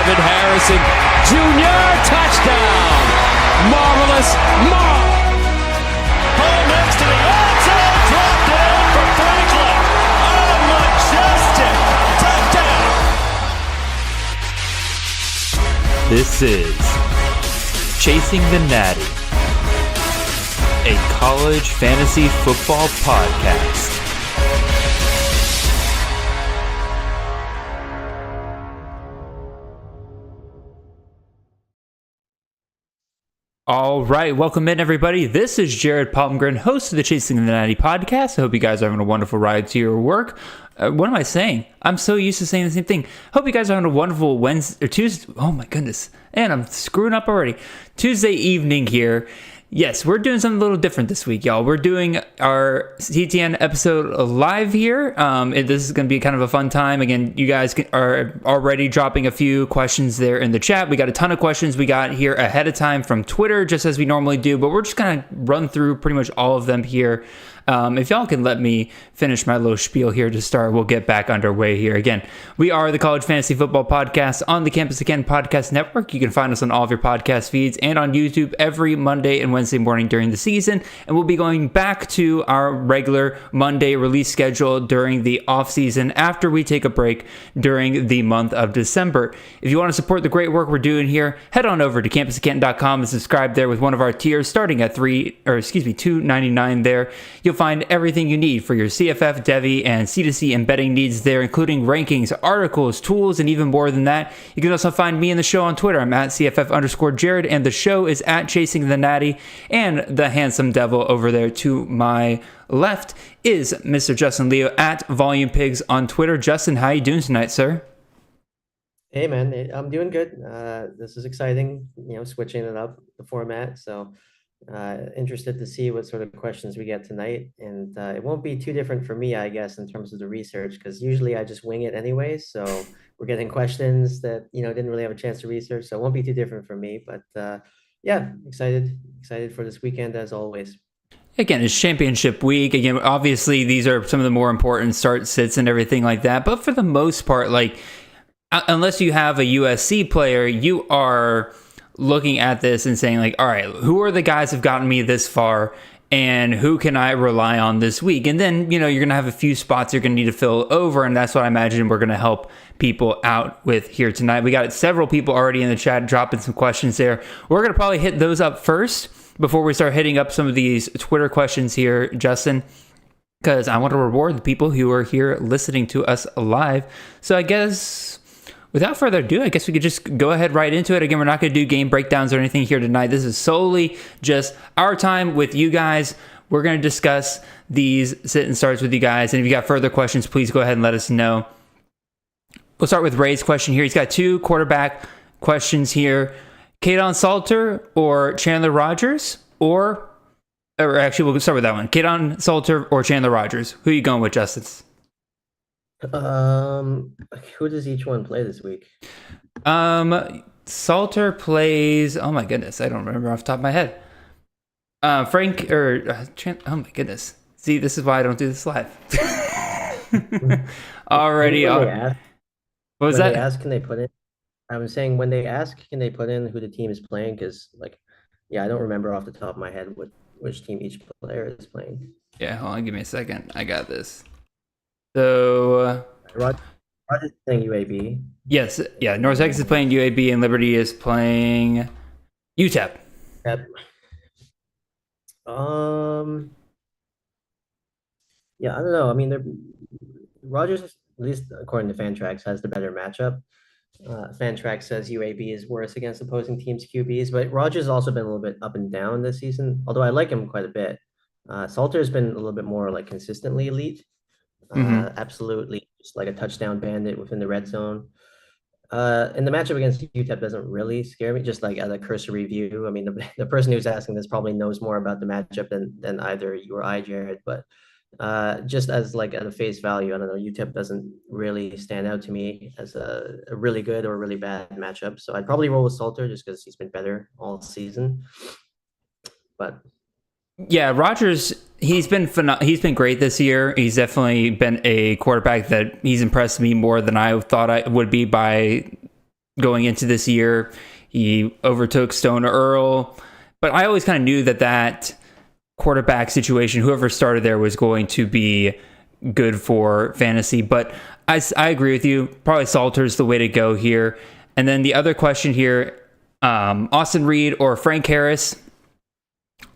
Marvin Harrison Jr. touchdown. Marvelous Home next to the outside, drop down for Franklin. A majestic touchdown. This is Chasing the Natty, a college fantasy football podcast. All right, welcome in everybody. This is Jared Palmgren, host of the Chasing the Natty podcast. I hope you guys are having a wonderful ride to your work. What am I saying? I'm so used to saying the same thing. Hope you guys are having a wonderful Wednesday or Tuesday. Oh my goodness. And I'm screwing up already. Tuesday evening here. Yes, we're doing something a little different this week, y'all. We're doing our CTN episode live here. This is going to be kind of a fun time. Again, you guys are already dropping a few questions there in the chat. We got a ton of questions we got here ahead of time from Twitter, just as we normally do. But we're just going to run through pretty much all of them here. If y'all can let me finish my little spiel here to start, we'll get back underway here. Again, we are the College Fantasy Football Podcast on the Campus Again Podcast Network. You can find us on all of your podcast feeds and on YouTube every Monday and Wednesday morning during the season. And we'll be going back to our regular Monday release schedule during the off season after we take a break during the month of December. If you want to support the great work we're doing here, head on over to campuscanton.com and subscribe there with one of our tiers starting at $2.99 there. You'll find everything you need for your CFF, Devi, and C2C embedding needs there, including rankings, articles, tools, and even more than that. You can also find me and the show on Twitter. I'm at CFF_Jared, and the show is at Chasing the Natty, and the handsome devil over there to my left is Mr. Justin Leo at Volume Pigs on Twitter. Justin, how you doing tonight, sir? Hey man, I'm doing good. This is exciting, switching it up, the format. So interested to see what sort of questions we get tonight. And it won't be too different for me, I guess, in terms of the research, because usually I just wing it anyway. So we're getting questions that, didn't really have a chance to research. So it won't be too different for me. But yeah, excited for this weekend as always. Again, it's championship week. Again, obviously, these are some of the more important start sits and everything like that. But for the most part, unless you have a USC player, you are looking at this and saying, all right, who are the guys who've gotten me this far and who can I rely on this week? And then, you're going to have a few spots you're going to need to fill over. And that's what I imagine we're going to help people out with here tonight. We got several people already in the chat dropping some questions there. We're going to probably hit those up first before we start hitting up some of these Twitter questions here, Justin, because I want to reward the people who are here listening to us live. So I guess without further ado, I guess we could just go ahead right into it. Again, we're not going to do game breakdowns or anything here tonight. This is solely just our time with you guys. We're going to discuss these sit and starts with you guys. And if you got further questions, please go ahead and let us know. We'll start with Ray's question here. He's got two quarterback questions here. Kaidon Salter or Chandler Rogers? Or actually, we'll start with that one. Kaidon Salter or Chandler Rogers? Who are you going with, Justin? Who does each one play this week? Salter plays, oh my goodness, I don't remember off the top of my head. Oh my goodness. See, this is why I don't do this live. Already. What was that? When they ask, can they put in? I was saying when they ask, can they put in who the team is playing? Because I don't remember off the top of my head which team each player is playing. Yeah, hold on, give me a second. I got this. So Roger's playing UAB. Yes, yeah. North Texas is playing UAB and Liberty is playing UTEP. Yep. Yeah, I don't know. I mean, Rogers, at least according to Fantrax, has the better matchup. Fantrax says UAB is worse against opposing teams' QBs, but Rogers has also been a little bit up and down this season. Although I like him quite a bit. Salter has been a little bit more consistently elite. Absolutely, just like a touchdown bandit within the red zone. And the matchup against UTEP doesn't really scare me, just as a cursory view. I mean, the person who's asking this probably knows more about the matchup than either you or I, Jared. But just as at a face value, I don't know, UTEP doesn't really stand out to me as a really good or really bad matchup. So I'd probably roll with Salter just because he's been better all season. But yeah, Rogers, he's been great this year. He's definitely been a quarterback that he's impressed me more than I thought I would be by going into this year. He overtook Stone Earl, but I always kind of knew that quarterback situation, whoever started there, was going to be good for fantasy. But I agree with you. Probably Salter's the way to go here. And then the other question here, Austin Reed or Frank Harris.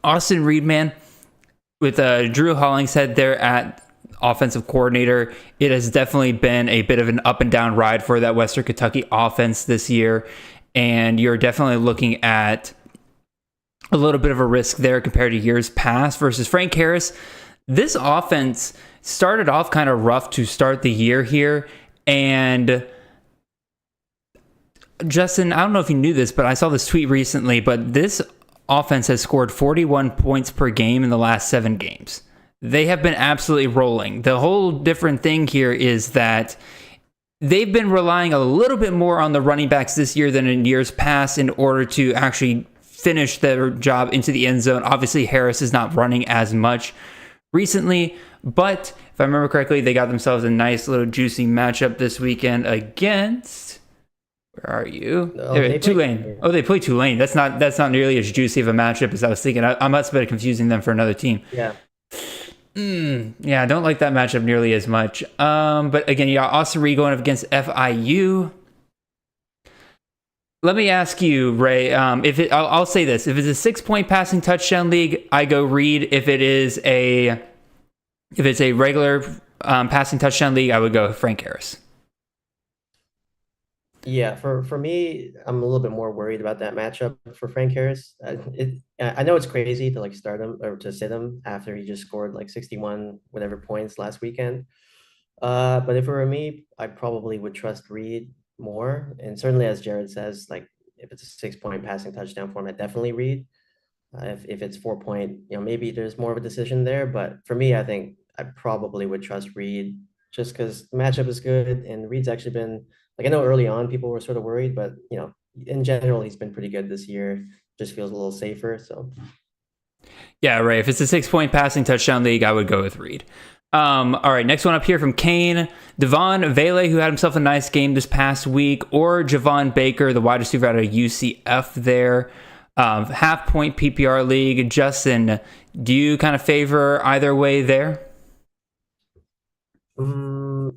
Austin Reed, man, with Drew Hollingshead there at offensive coordinator, it has definitely been a bit of an up and down ride for that Western Kentucky offense this year. And you're definitely looking at a little bit of a risk there compared to years past versus Frank Harris. This offense started off kind of rough to start the year here. And Justin, I don't know if you knew this, but I saw this tweet recently, but this offense has scored 41 points per game in the last 7 games. They have been absolutely rolling. The whole different thing here is that they've been relying a little bit more on the running backs this year than in years past in order to actually finish their job into the end zone. Obviously, Harris is not running as much recently, but if I remember correctly, they got themselves a nice little juicy matchup this weekend against... Where are you? Tulane. They play Tulane. That's not nearly as juicy of a matchup as I was thinking. I must have been confusing them for another team. Yeah. Yeah, I don't like that matchup nearly as much. But again, you got Austin Reed going up against FIU. Let me ask you, Ray. I'll say this: if it's a 6-point passing touchdown league, I go Reed. If it's a regular passing touchdown league, I would go Frank Harris. Yeah, for me, I'm a little bit more worried about that matchup for Frank Harris. I know it's crazy to start him or to sit him after he just scored 61 whatever points last weekend. But if it were me, I probably would trust Reed more. And certainly, as Jared says, if it's a 6-point passing touchdown format, definitely Reed. If it's 4-point, maybe there's more of a decision there. But for me, I think I probably would trust Reed just because the matchup is good and Reed's actually been. I know early on people were sort of worried, but in general he's been pretty good this year. Just feels a little safer. So yeah, right. If it's a 6-point passing touchdown league, I would go with Reed. All right, next one up here from Kane, Devon Vele, who had himself a nice game this past week, or Javon Baker, the wide receiver out of UCF there. Half-point PPR league. Justin, do you kind of favor either way there?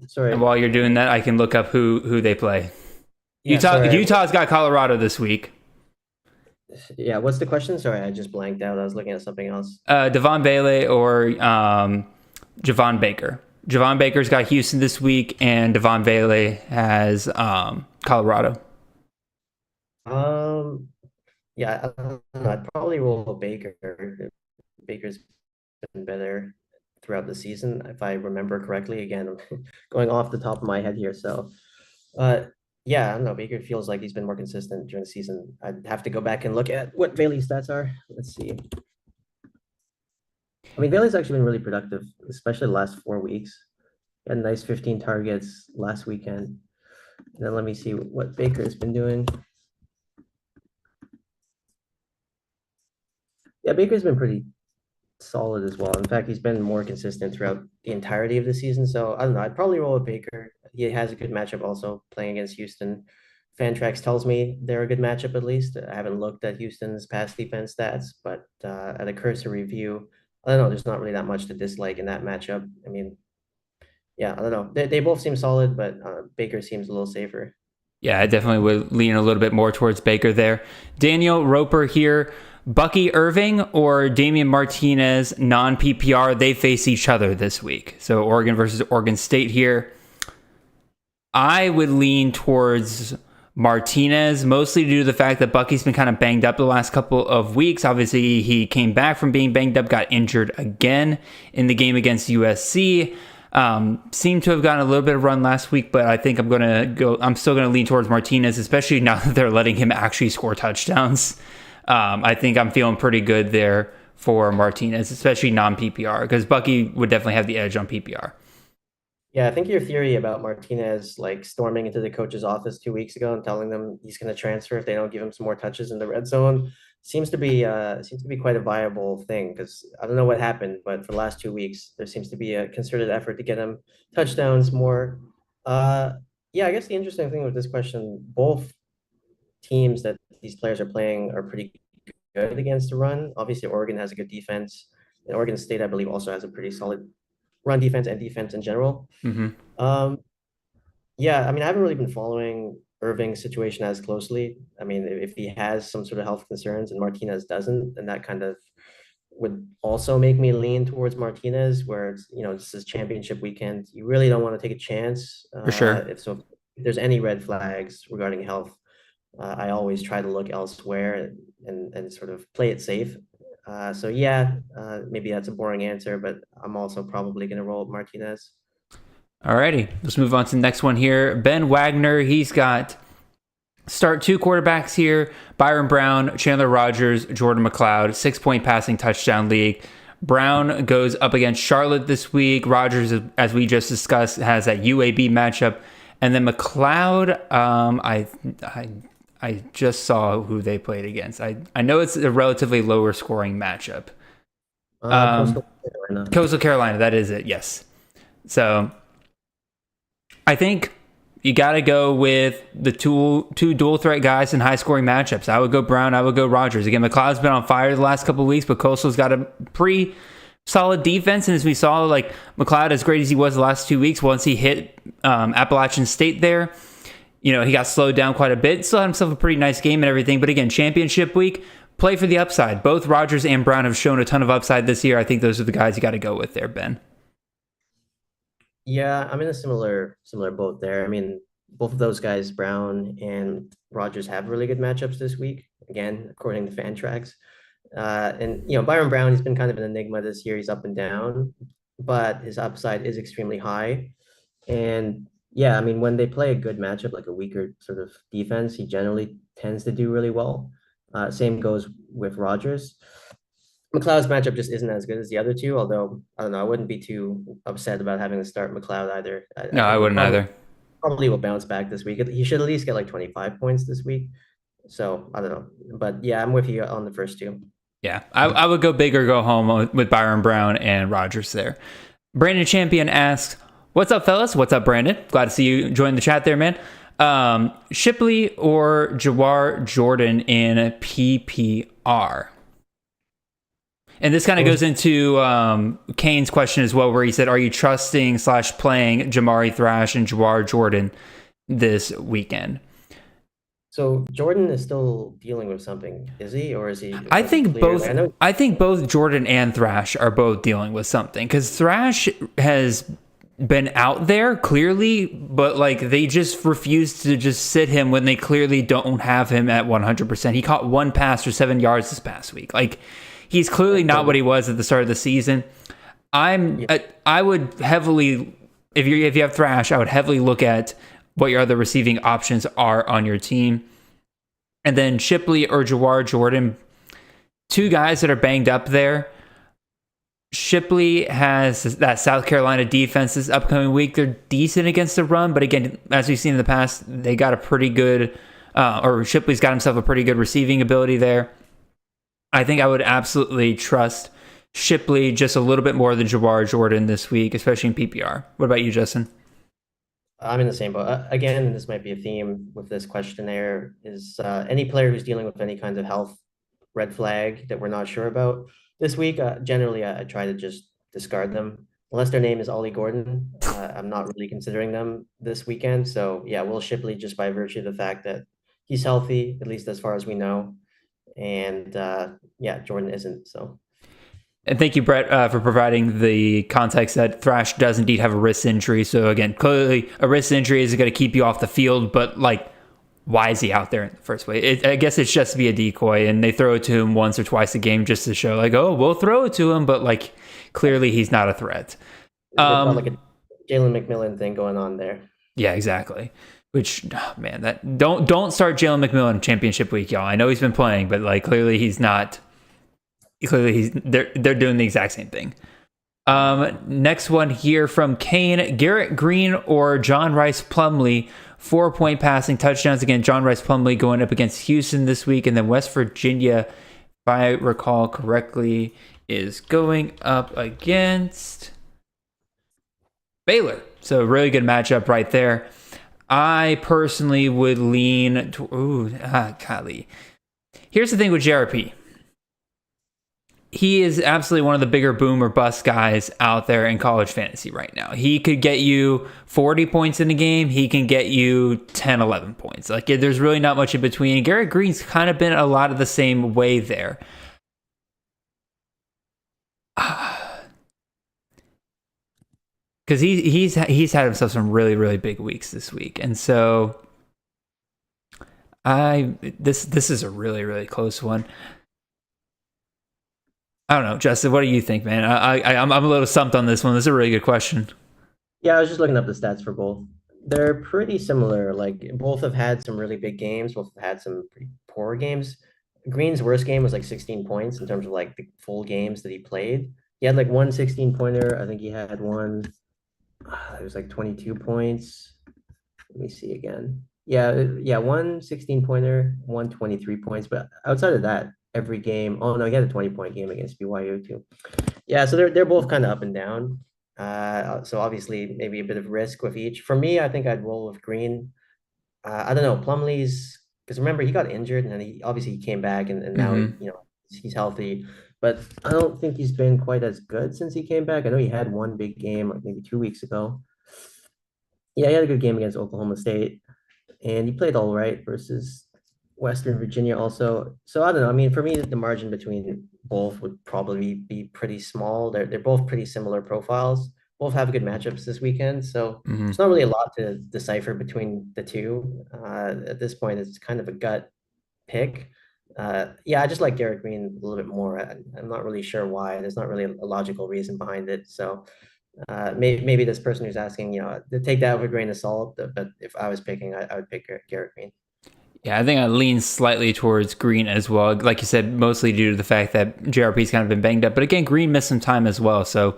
Sorry. And while you're doing that, I can look up who they play. Yeah, Utah's got Colorado this week. Yeah, what's the question? Sorry, I just blanked out. I was looking at something else. Devon Bailey or Javon Baker. Javon Baker's got Houston this week, and Devon Bailey has Colorado. Yeah, I don't know. I'd probably roll Baker. Baker's been better throughout the season, if I remember correctly. Again, I'm going off the top of my head here. So, yeah, I don't know. Baker feels like he's been more consistent during the season. I'd have to go back and look at what Bailey's stats are. Let's see. I mean, Bailey's actually been really productive, especially the last 4 weeks. He had a nice 15 targets last weekend. And then let me see what Baker has been doing. Yeah, Baker's been pretty solid as well. In fact, he's been more consistent throughout the entirety of the season. So I don't know. I'd probably roll with Baker. He has a good matchup also playing against Houston. Fantrax tells me they're a good matchup at least. I haven't looked at Houston's pass defense stats, but at a cursory review, I don't know. There's not really that much to dislike in that matchup. I mean, yeah, I don't know. They both seem solid, but Baker seems a little safer. Yeah, I definitely would lean a little bit more towards Baker there. Daniel Roper here. Bucky Irving or Damian Martinez, non-PPR, they face each other this week. So Oregon versus Oregon State here. I would lean towards Martinez, mostly due to the fact that Bucky's been kind of banged up the last couple of weeks. Obviously, he came back from being banged up, got injured again in the game against USC. Seemed to have gotten a little bit of run last week, but I think I'm still going to lean towards Martinez, especially now that they're letting him actually score touchdowns. I think I'm feeling pretty good there for Martinez, especially non-PPR, because Bucky would definitely have the edge on PPR. Yeah, I think your theory about Martinez storming into the coach's office 2 weeks ago and telling them he's going to transfer if they don't give him some more touches in the red zone seems to be quite a viable thing, because I don't know what happened, but for the last 2 weeks there seems to be a concerted effort to get him touchdowns more. Yeah, I guess the interesting thing with this question, both teams that these players are playing are pretty good against the run. Obviously, Oregon has a good defense, and Oregon State, I believe, also has a pretty solid run defense and defense in general. Mm-hmm. Um, yeah, I mean, I haven't really been following Irving's situation as closely. I mean, if he has some sort of health concerns and Martinez doesn't, then that kind of would also make me lean towards Martinez, where it's, this is championship weekend. You really don't want to take a chance. For sure. If there's any red flags regarding health, I always try to look elsewhere and sort of play it safe. Maybe that's a boring answer, but I'm also probably going to roll with Martinez. Alrighty, let's move on to the next one here. Ben Wagner, he's got start 2 quarterbacks here. Byron Brown, Chandler Rogers, Jordan McLeod, 6-point passing touchdown league. Brown goes up against Charlotte this week. Rogers, as we just discussed, has that UAB matchup. And then McLeod, I just saw who they played against. I know it's a relatively lower scoring matchup. Coastal Carolina, that is it, yes. So I think you got to go with the two dual threat guys in high scoring matchups. I would go Brown, I would go Rogers. Again, McLeod's been on fire the last couple of weeks, but Coastal's got a pretty solid defense. And as we saw, like McLeod, as great as he was the last 2 weeks, once he hit Appalachian State there, he got slowed down quite a bit. Still had himself a pretty nice game and everything. But again, championship week, play for the upside. Both Rogers and Brown have shown a ton of upside this year. I think those are the guys you got to go with there, Ben. Yeah, I'm in a similar boat there. I mean, both of those guys, Brown and Rogers, have really good matchups this week. Again, according to Fantrax. Byron Brown, he's been kind of an enigma this year. He's up and down, but his upside is extremely high. And yeah, I mean, when they play a good matchup, like a weaker sort of defense, he generally tends to do really well. Same goes with Rogers. McLeod's matchup just isn't as good as the other two, although, I don't know, I wouldn't be too upset about having to start McLeod either. No, I wouldn't either. Probably will bounce back this week. He should at least get like 25 points this week. So, I don't know. But yeah, I'm with you on the first two. Yeah, I would go big or go home with Byron Brown and Rogers there. Brandon Champion asks, what's up, fellas? What's up, Brandon? Glad to see you join the chat there, man. Shipley or Jawar Jordan in PPR? And this kind of goes into Kane's question as well, where he said, are you trusting / playing Jamari Thrash and Jawar Jordan this weekend? So Jordan is still dealing with something, is he? Or is he? I think both. I think both Jordan and Thrash are both dealing with something, because Thrash has been out there clearly, but like they just refuse to just sit him when they clearly don't have him at 100%. He caught one pass for 7 yards this past week. Like, he's clearly not what he was at the start of the season. I would heavily, if you have Thrash, I would heavily look at what your other receiving options are on your team. And then Shipley or Jawar Jordan, two guys that are banged up there. Shipley has that South Carolina defense this upcoming week. They're decent against the run, but again, as we've seen in the past, they got a pretty good, or Shipley's got himself a pretty good receiving ability there. I think I would absolutely trust Shipley just a little bit more than Jawar Jordan this week, especially in PPR. What about you, Justin? I'm in the same boat. Again, this might be a theme with this questionnaire, is any player who's dealing with any kinds of health red flag that we're not sure about this week, generally I try to just discard them. Unless their name is Ollie Gordon, I'm not really considering them this weekend. So yeah, Will Shipley, just by virtue of the fact that he's healthy, at least as far as we know. And Jordan isn't. So, and thank you, Brett, for providing the context that Thrash does indeed have a wrist injury. So again, clearly a wrist injury is going to keep you off the field, but like, why is he out there in the first place? I guess it's just to be a decoy, and they throw it to him once or twice a game just to show like, oh, we'll throw it to him, but like clearly he's not a threat. Like a Jalen McMillan thing going on there. Yeah, exactly. Which, man, that don't start Jalen McMillan championship week, y'all. I know he's been playing, but like clearly he's not. Clearly they're doing the exact same thing. Next one here from Kane: Garrett Green or John Rice Plumlee, 4-point passing touchdowns. Again, John Rice Plumlee going up against Houston this week, and then West Virginia, if I recall correctly, is going up against Baylor. So really good matchup right there. I personally would lean to, golly. Here's the thing with JRP. He is absolutely one of the bigger boom or bust guys out there in college fantasy right now. He could get you 40 points in a game. He can get you 10, 11 points. Like, there's really not much in between. Garrett Green's kind of been a lot of the same way there. Because he's had himself some really, really big weeks this week. And so this is a really, really close one. I don't know, Justin. What do you think, man? I'm a little stumped on this one. This is a really good question. Yeah, I was just looking up the stats for both. They're pretty similar. Like both have had some really big games. Both have had some pretty poor games. Green's worst game was like 16 points in terms of like the full games that he played. He had like one 16-pointer. I think he had one. It was like 22 points. Let me see again. Yeah, one 16-pointer, one 23 points. But outside of that, every game. Oh no, he had a 20-point game against BYU too. Yeah, so they're both kind of up and down. So obviously maybe a bit of risk with each. For me, I think I'd roll with Green. I don't know, Plumlee's, because remember he got injured and then he came back and now he's healthy. But I don't think he's been quite as good since he came back. I know he had one big game like maybe 2 weeks ago. Yeah, he had a good game against Oklahoma State, and he played all right versus Western Virginia also. So I don't know. I mean, for me, the margin between both would probably be pretty small. They're both pretty similar profiles. Both have good matchups this weekend. So it's not really a lot to decipher between the two. At this point, it's kind of a gut pick. Yeah, I just like Garrett Green a little bit more. I'm not really sure why. There's not really a logical reason behind it. So maybe this person who's asking, to take that with a grain of salt. But if I was picking, I would pick Garrett Green. Yeah, I think I lean slightly towards Green as well. Like you said, mostly due to the fact that JRP's kind of been banged up. But again, Green missed some time as well. So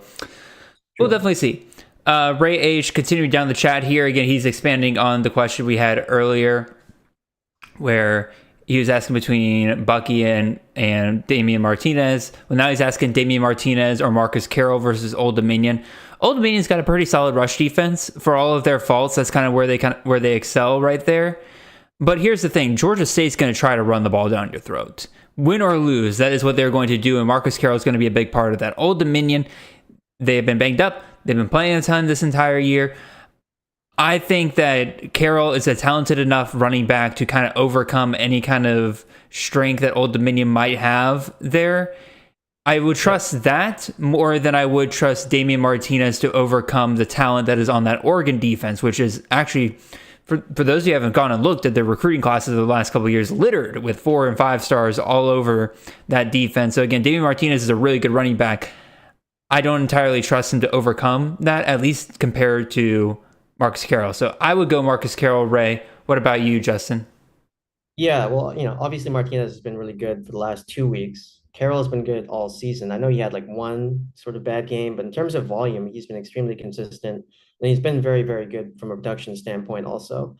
we'll definitely see. Ray H, continuing down the chat here. Again, he's expanding on the question we had earlier where he was asking between Bucky and Damian Martinez. Well, now he's asking Damian Martinez or Marcus Carroll versus Old Dominion. Old Dominion's got a pretty solid rush defense for all of their faults. That's kind of where they excel right there. But here's the thing. Georgia State's going to try to run the ball down your throat. Win or lose, that is what they're going to do, and Marcus Carroll is going to be a big part of that. Old Dominion, they have been banged up. They've been playing a ton this entire year. I think that Carroll is a talented enough running back to kind of overcome any kind of strength that Old Dominion might have there. I would trust that more than I would trust Damian Martinez to overcome the talent that is on that Oregon defense, which is actually... For those of you who haven't gone and looked at the recruiting classes of the last couple of years, littered with 4 and 5 stars all over that defense. So again, Damian Martinez is a really good running back. I don't entirely trust him to overcome that, at least compared to Marcus Carroll. So I would go Marcus Carroll. Ray, what about you, Justin? Yeah, well, obviously Martinez has been really good for the last 2 weeks. Carroll has been good all season. I know he had like one sort of bad game, but in terms of volume, he's been extremely consistent. And he's been very, very good from a production standpoint also.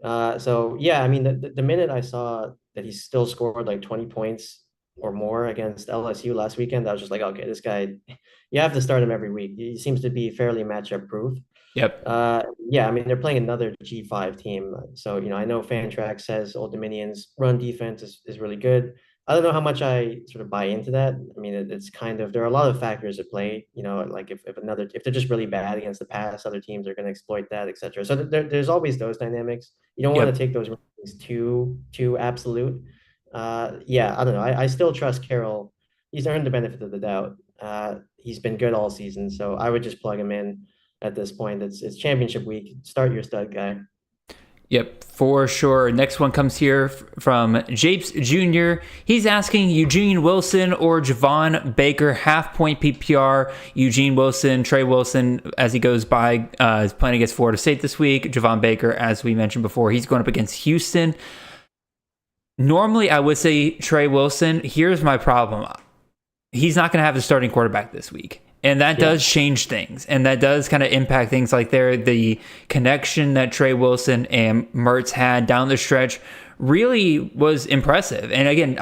So, yeah, I mean, the minute I saw that he still scored like 20 points or more against LSU last weekend, I was just like, okay, this guy, you have to start him every week. He seems to be fairly matchup proof. Yep. Yeah, I mean, they're playing another G5 team. So, I know Fantrax says Old Dominion's run defense is really good. I don't know how much I sort of buy into that. I mean, it's kind of, there are a lot of factors at play, like if they're just really bad against the pass, other teams are going to exploit that, etc. So there's always those dynamics. You don't want to take those rankings too absolute. Yeah, I don't know. I still trust Carroll. He's earned the benefit of the doubt. He's been good all season. So I would just plug him in at this point. It's championship week. Start your stud guy. Yep, for sure. Next one comes here from Japes Jr. He's asking Eugene Wilson or Javon Baker, half-point PPR. Eugene Wilson, Trey Wilson, as he goes by, is playing against Florida State this week. Javon Baker, as we mentioned before, he's going up against Houston. Normally, I would say Trey Wilson. Here's my problem. He's not going to have the starting quarterback this week. And that does change things. And that does kind of impact things like the connection that Trey Wilson and Mertz had down the stretch really was impressive. And again,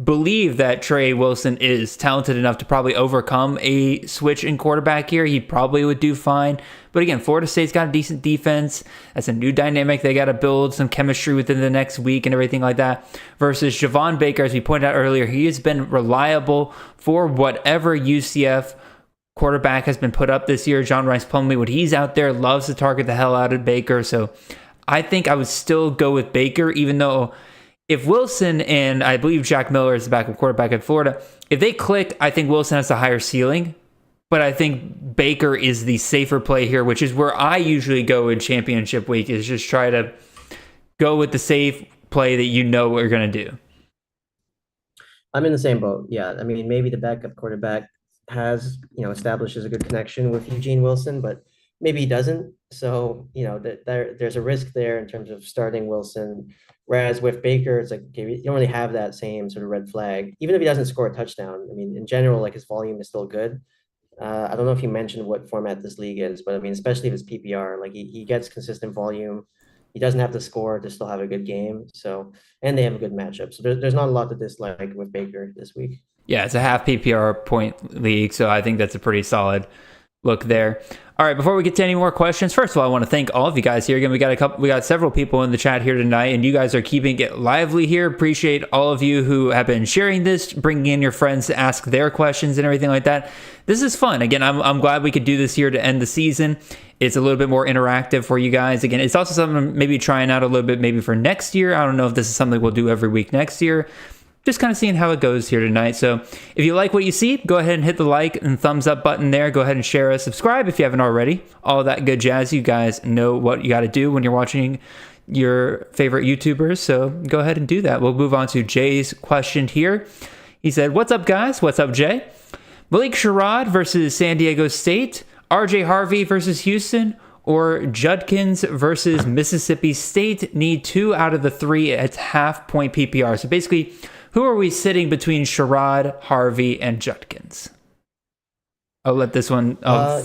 believe that Trey Wilson is talented enough to probably overcome a switch in quarterback here. He probably would do fine. But again, Florida State's got a decent defense. That's a new dynamic. They got to build some chemistry within the next week and everything like that. Versus Javon Baker, as we pointed out earlier, he has been reliable for whatever UCF quarterback has been put up this year. John Rice Plumlee, when he's out there, loves to target the hell out of Baker. So I think I would still go with Baker, even though if Wilson and I believe Jack Miller is the backup quarterback at Florida, if they click, I think Wilson has the higher ceiling. But I think Baker is the safer play here, which is where I usually go in championship week, is just try to go with the safe play that you know what you're going to do. I'm in the same boat. Yeah. I mean, maybe the backup quarterback has, establishes a good connection with Eugene Wilson, but maybe he doesn't. So, there's a risk there in terms of starting Wilson. Whereas with Baker, it's like, okay, you don't really have that same sort of red flag, even if he doesn't score a touchdown. I mean, in general, like his volume is still good. I don't know if you mentioned what format this league is, but I mean, especially if it's PPR, like he gets consistent volume. He doesn't have to score to still have a good game. So, and they have a good matchup. So there's not a lot to dislike with Baker this week. Yeah, it's a half PPR point league, so I think that's a pretty solid look there. All right, before we get to any more questions, first of all, I want to thank all of you guys here. Again, we got several people in the chat here tonight, and you guys are keeping it lively here. Appreciate all of you who have been sharing this, bringing in your friends to ask their questions and everything like that. This is fun. Again, I'm glad we could do this here to end the season. It's a little bit more interactive for you guys. Again, it's also something maybe trying out a little bit maybe for next year. I don't know if this is something we'll do every week next year. Just kind of seeing how it goes here tonight. So if you like what you see, go ahead and hit the like and thumbs up button there. Go ahead and share us, subscribe if you haven't already. All of that good jazz. You guys know what you got to do when you're watching your favorite YouTubers. So go ahead and do that. We'll move on to Jay's question here. He said, "What's up, guys? What's up, Jay? Malik Sherrod versus San Diego State, RJ Harvey versus Houston, or Judkins versus Mississippi State need 2 out of the 3 at half-point PPR." So basically, who are we sitting between Sherrod, Harvey, and Judkins? I'll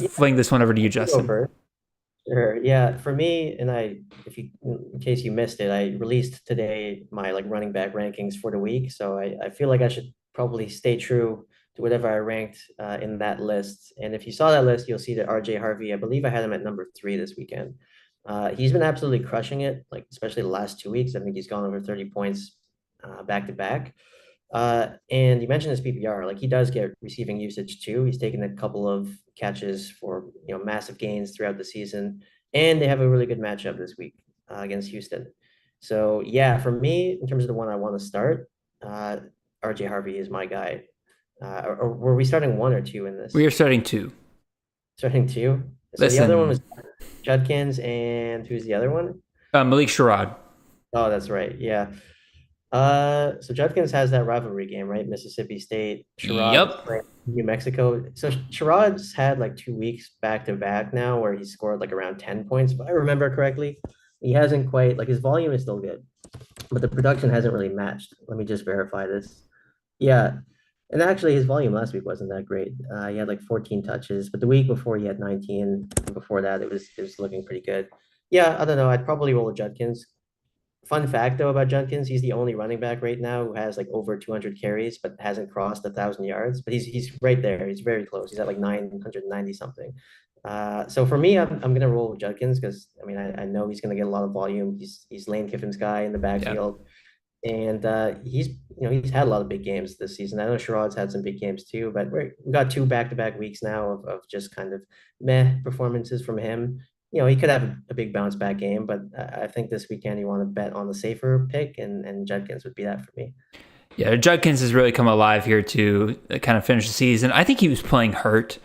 fling this one over to you, Justin. Sure. Yeah, for me, and in case you missed it, I released today my running back rankings for the week. So I feel like I should probably stay true to whatever I ranked in that list. And if you saw that list, you'll see that RJ Harvey, I believe I had him at number 3 this weekend. He's been absolutely crushing it, especially the last 2 weeks. I think he's gone over 30 points back to back. And you mentioned his PPR, he does get receiving usage too. He's taken a couple of catches for massive gains throughout the season, and they have a really good matchup this week against Houston. So yeah, for me, in terms of the one I want to start, RJ Harvey is my guy. Or were we starting 1 or 2 in this? We are starting 2. Starting 2. So the other one was Judkins, and who's the other one? Malik Sherrod. Oh, that's right. Yeah. So Judkins has that rivalry game, right? Mississippi State. Sherrod, New Mexico. So Sherrod's had 2 weeks back to back now where he scored around 10 points, if I remember correctly. He hasn't quite his volume is still good, but the production hasn't really matched. Let me just verify this. Yeah. And actually his volume last week wasn't that great. He had 14 touches, but the week before he had 19. And before that, it was looking pretty good. Yeah, I don't know. I'd probably roll with Judkins. Fun fact though about Judkins, he's the only running back right now who has over 200 carries, but hasn't crossed 1,000 yards. But he's right there. He's very close. He's at 990 something. So for me, I'm gonna roll with Judkins because I know he's gonna get a lot of volume. He's Lane Kiffin's guy in the backfield, and he's had a lot of big games this season. I know Sherrod's had some big games too, but we got 2 back-to-back weeks now of just kind of meh performances from him. He could have a big bounce back game, but I think this weekend you want to bet on the safer pick, and Judkins would be that for me. Yeah, Judkins has really come alive here to kind of finish the season. I think he was playing hurt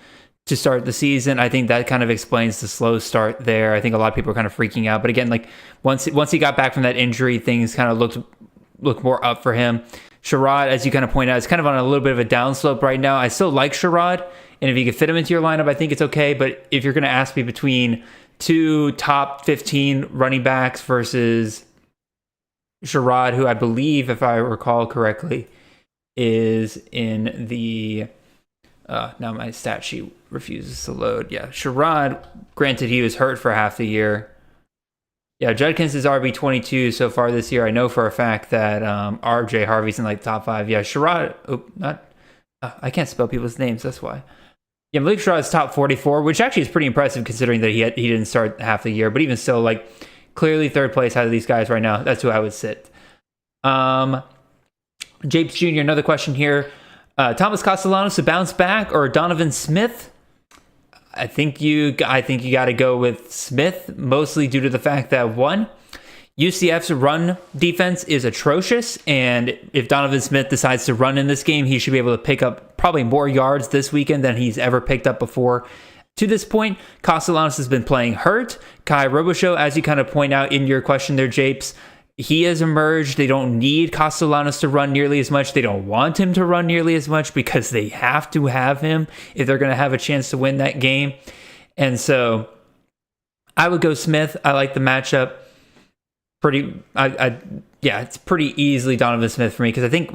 to start the season. I think that kind of explains the slow start there. I think a lot of people are kind of freaking out. But again, once he got back from that injury, things kind of looked more up for him. Sherrod, as you kind of point out, is kind of on a little bit of a downslope right now. I still like Sherrod, and if you could fit him into your lineup, I think it's okay. But if you're going to ask me between 2 top 15 running backs versus Sherrod, who I believe, if I recall correctly, is in the now my stat sheet refuses to load. Yeah, Sherrod, granted he was hurt for half the year, Yeah, Judkins is RB22 so far this year. I know for a fact that RJ Harvey's in like top 5. Yeah, Sherrod, I can't spell people's names, that's why. Yeah, Malik Sherrod is top 44, which actually is pretty impressive considering that he didn't start half the year. But even still, like, clearly third place out of these guys right now. That's who I would sit. Japes Jr., another question here. Thomas Castellanos to bounce back or Donovan Smith? I think you got to go with Smith, mostly due to the fact that, one, UCF's run defense is atrocious, and if Donovan Smith decides to run in this game, he should be able to pick up probably more yards this weekend than he's ever picked up before. To this point, Castellanos has been playing hurt. Kai Robichaux, as you kind of point out in your question there, Japes, he has emerged. They don't need Castellanos to run nearly as much. They don't want him to run nearly as much because they have to have him if they're going to have a chance to win that game. And so I would go Smith. I like the matchup. It's pretty easily Donovan Smith for me because I think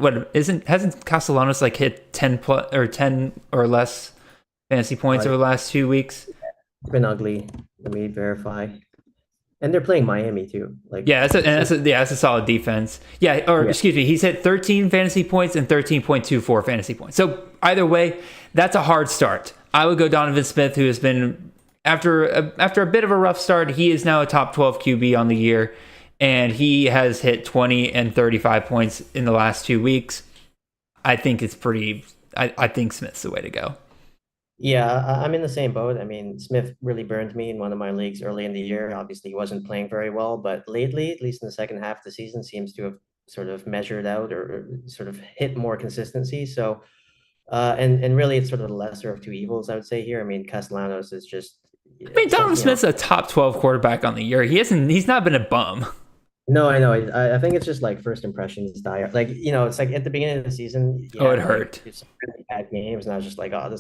hasn't Castellanos like hit 10 or less fantasy points over the last 2 weeks? It's been ugly. Let me verify. And they're playing Miami too. That's a solid defense. Excuse me, he's hit 13 fantasy points and 13.24 fantasy points. So either way, that's a hard start. I would go Donovan Smith, who has been after a bit of a rough start. He is now a top 12 QB on the year, and he has hit 20 and 35 points in the last 2 weeks. I think it's pretty. I think Smith's the way to go. Yeah, I'm in the same boat. I mean, Smith really burned me in one of my leagues early in the year. Obviously, he wasn't playing very well, but lately, at least in the second half of the season, seems to have sort of measured out or sort of hit more consistency. So, and really, it's sort of the lesser of two evils, I would say here. I mean, Castellanos is just. I mean, Donovan Smith's a top 12 quarterback on the year. He's not been a bum. No, I know. I think it's just like first impressions die. It's like at the beginning of the season. It hurt. It's really bad games, and I was just like, oh,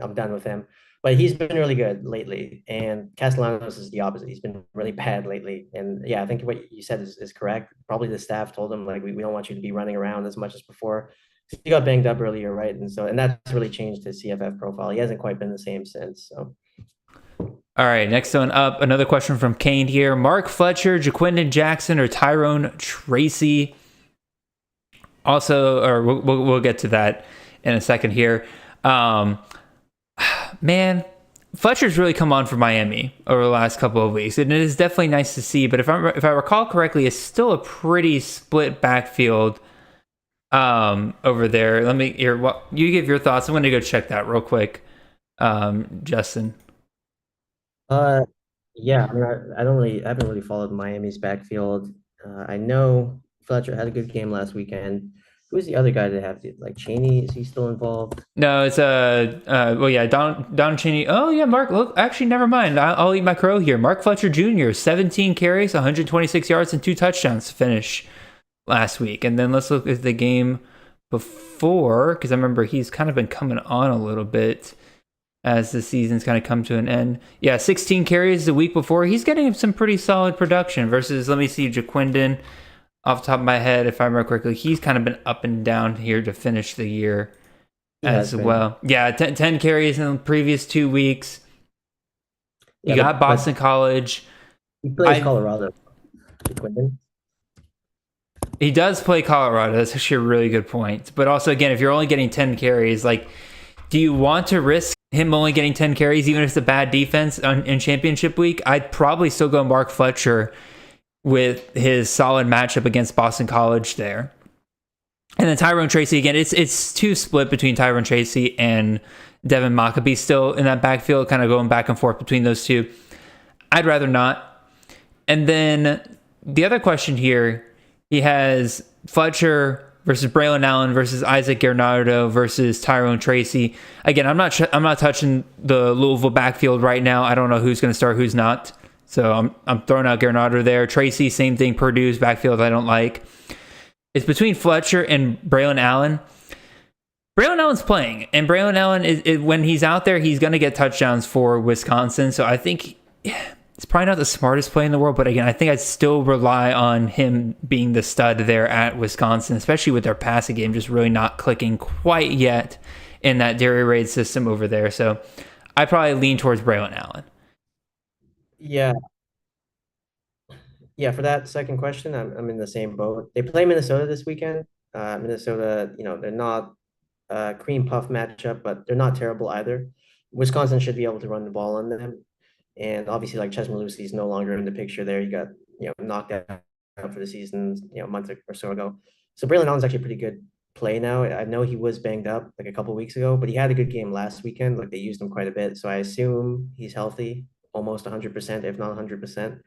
I'm done with him. But he's been really good lately, and Castellanos is the opposite. He's been really bad lately, and yeah, I think what you said is correct. Probably the staff told him like we don't want you to be running around as much as before. He got banged up earlier, right? And that's really changed his CFF profile. He hasn't quite been the same since. So. All right, next one up, another question from Kane here. Mark Fletcher, Jaquindon Jackson, or Tyrone Tracy? Also, or we'll get to that in a second here. Man, Fletcher's really come on for Miami over the last couple of weeks, and it is definitely nice to see. But if I recall correctly, it's still a pretty split backfield over there. You give your thoughts. I'm going to go check that real quick, Justin. Yeah, I mean, I haven't really followed Miami's backfield. I know Fletcher had a good game last weekend. Who's the other guy that have like Cheney? Is he still involved? No, it's Don Cheney. Oh yeah, Mark. Look, actually, never mind. I'll eat my crow here. Mark Fletcher Jr. 17 carries, 126 yards, and 2 touchdowns to finish last week. And then let's look at the game before, because I remember he's kind of been coming on a little bit as the season's kind of come to an end. Yeah, 16 carries the week before. He's getting some pretty solid production versus, let me see, Jaquindon. Off the top of my head, if I remember correctly, he's kind of been up and down here to finish the year as well. Yeah, 10 carries in the previous 2 weeks. You got Boston College. He plays Colorado. Jaquindon. He does play Colorado. That's actually a really good point. But also, again, if you're only getting 10 carries, like, do you want to risk him only getting 10 carries, even if it's a bad defense in championship week? I'd probably still go Mark Fletcher with his solid matchup against Boston College there. And then Tyrone Tracy, again, it's too split between Tyrone Tracy and Devin Maccabee still in that backfield, kind of going back and forth between those two. I'd rather not. And then the other question here, he has Fletcher versus Braylon Allen versus Isaac Gernardo versus Tyrone Tracy. Again, I'm not touching the Louisville backfield right now. I don't know who's going to start, who's not. So I'm throwing out Gernardo there. Tracy, same thing. Purdue's backfield I don't like. It's between Fletcher and Braylon Allen. Braylon Allen's playing, and Braylon Allen, when he's out there, he's going to get touchdowns for Wisconsin. So I think it's probably not the smartest play in the world, but again, I think I'd still rely on him being the stud there at Wisconsin, especially with their passing game just really not clicking quite yet in that Dairy Raid system over there. So I probably lean towards Braylon Allen. Yeah. Yeah, for that second question, I'm in the same boat. They play Minnesota this weekend. Minnesota, they're not a cream puff matchup, but they're not terrible either. Wisconsin should be able to run the ball on them. And obviously, like Ches Malusi is no longer in the picture there. He got, knocked out for the season, a month or so ago. So Braylon Allen's actually a pretty good play now. I know he was banged up like a couple of weeks ago, but he had a good game last weekend. Like they used him quite a bit. So I assume he's healthy, almost 100%, if not 100%.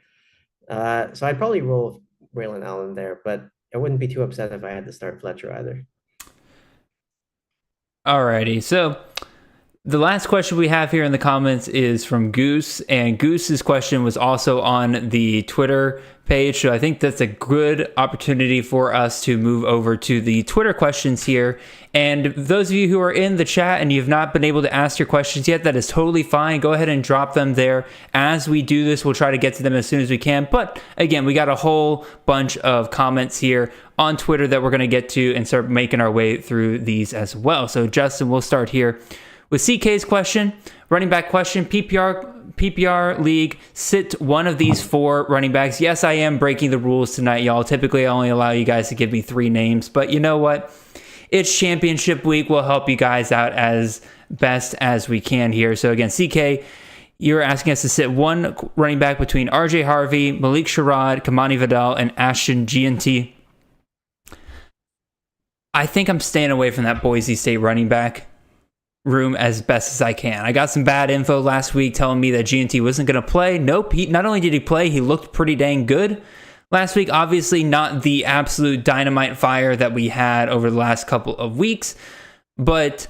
So I'd probably roll Braylon Allen there, but I wouldn't be too upset if I had to start Fletcher either. Alrighty, so the last question we have here in the comments is from Goose, and Goose's question was also on the Twitter page, so I think that's a good opportunity for us to move over to the Twitter questions here. And those of you who are in the chat and you've not been able to ask your questions yet, that is totally fine. Go ahead and drop them there. As we do this, we'll try to get to them as soon as we can. But again, we got a whole bunch of comments here on Twitter that we're going to get to and start making our way through these as well. So Justin, we'll start here with CK's question, running back question, PPR league, sit one of these 4 running backs. Yes, I am breaking the rules tonight, y'all. Typically, I only allow you guys to give me 3 names, but you know what? It's championship week. We'll help you guys out as best as we can here. So again, CK, you're asking us to sit one running back between RJ Harvey, Malik Sherrod, Kamani Vidal, and Ashton Gianti. I think I'm staying away from that Boise State running back room as best as I can. I got some bad info last week telling me that GNT wasn't going to play. Nope. Not only did he play, he looked pretty dang good last week. Obviously not the absolute dynamite fire that we had over the last couple of weeks, but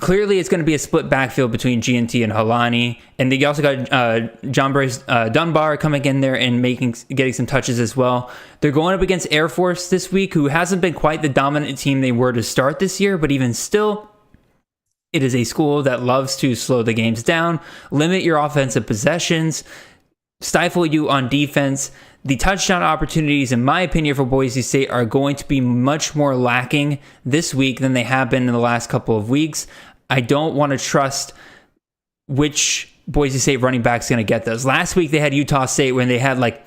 clearly it's going to be a split backfield between GNT and Halani. And they also got John Brace Dunbar coming in there and getting some touches as well. They're going up against Air Force this week, who hasn't been quite the dominant team they were to start this year, but even still, it is a school that loves to slow the games down, limit your offensive possessions, stifle you on defense. The touchdown opportunities, in my opinion, for Boise State are going to be much more lacking this week than they have been in the last couple of weeks. I don't want to trust which Boise State running back is going to get those. Last week they had Utah State when they had like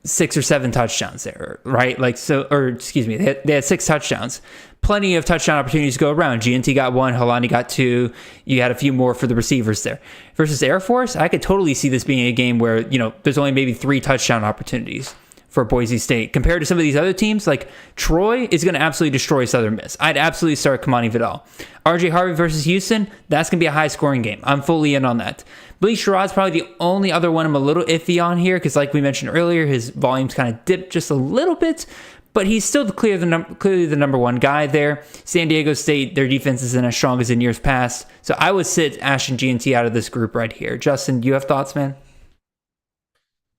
6 or 7 touchdowns there, right? They had 6 touchdowns. Plenty of touchdown opportunities to go around. GNT got 1, Halani got 2. You had a few more for the receivers there. Versus Air Force, I could totally see this being a game where, there's only maybe 3 touchdown opportunities for Boise State. Compared to some of these other teams, like Troy is going to absolutely destroy Southern Miss. I'd absolutely start Kamani Vidal. RJ Harvey versus Houston, that's going to be a high-scoring game. I'm fully in on that. Malik Sherrod's probably the only other one I'm a little iffy on here because, like we mentioned earlier, his volume's kind of dipped just a little bit, but he's still clearly the number 1 guy there. San Diego State, their defense isn't as strong as in years past, so I would sit Ashton GNT out of this group right here. Justin, do you have thoughts, man?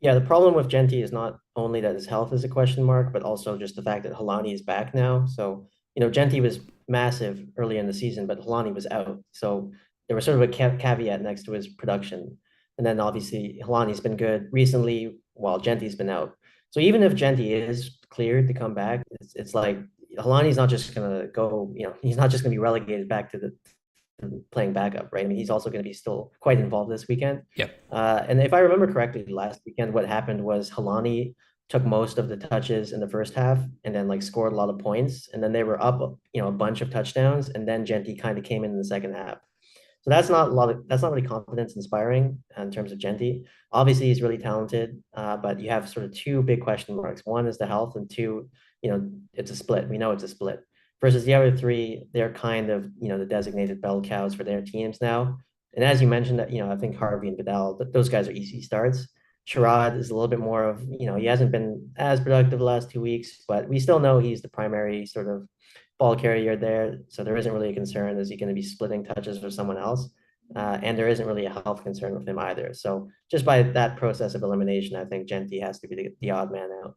Yeah, the problem with Genti is not only that his health is a question mark, but also just the fact that Halani is back now. So, Genti was massive early in the season, but Halani was out. So there was sort of a caveat next to his production. And then obviously Halani's been good recently while Genti's been out. So even if Genti is cleared to come back, it's like Halani's not just going to go, he's not just going to be relegated back to playing backup, right? I mean, he's also going to be still quite involved this weekend. Yep. And if I remember correctly, last weekend, what happened was Halani took most of the touches in the first half and then scored a lot of points. And then they were up, a bunch of touchdowns. And then Genti kind of came in the second half. So that's not really confidence inspiring in terms of Genti. Obviously, he's really talented, but you have sort of 2 big question marks. One is the health, and 2, it's a split. We know it's a split. Versus the other 3, they're kind of, the designated bell cows for their teams now. And as you mentioned, that I think Harvey and Vidal, those guys are easy starts. Sherrod is a little bit more of, he hasn't been as productive the last 2 weeks, but we still know he's the primary sort of ball carrier there. So there isn't really a concern. Is he going to be splitting touches for someone else? And there isn't really a health concern with him either. So just by that process of elimination, I think Genti has to be the odd man out.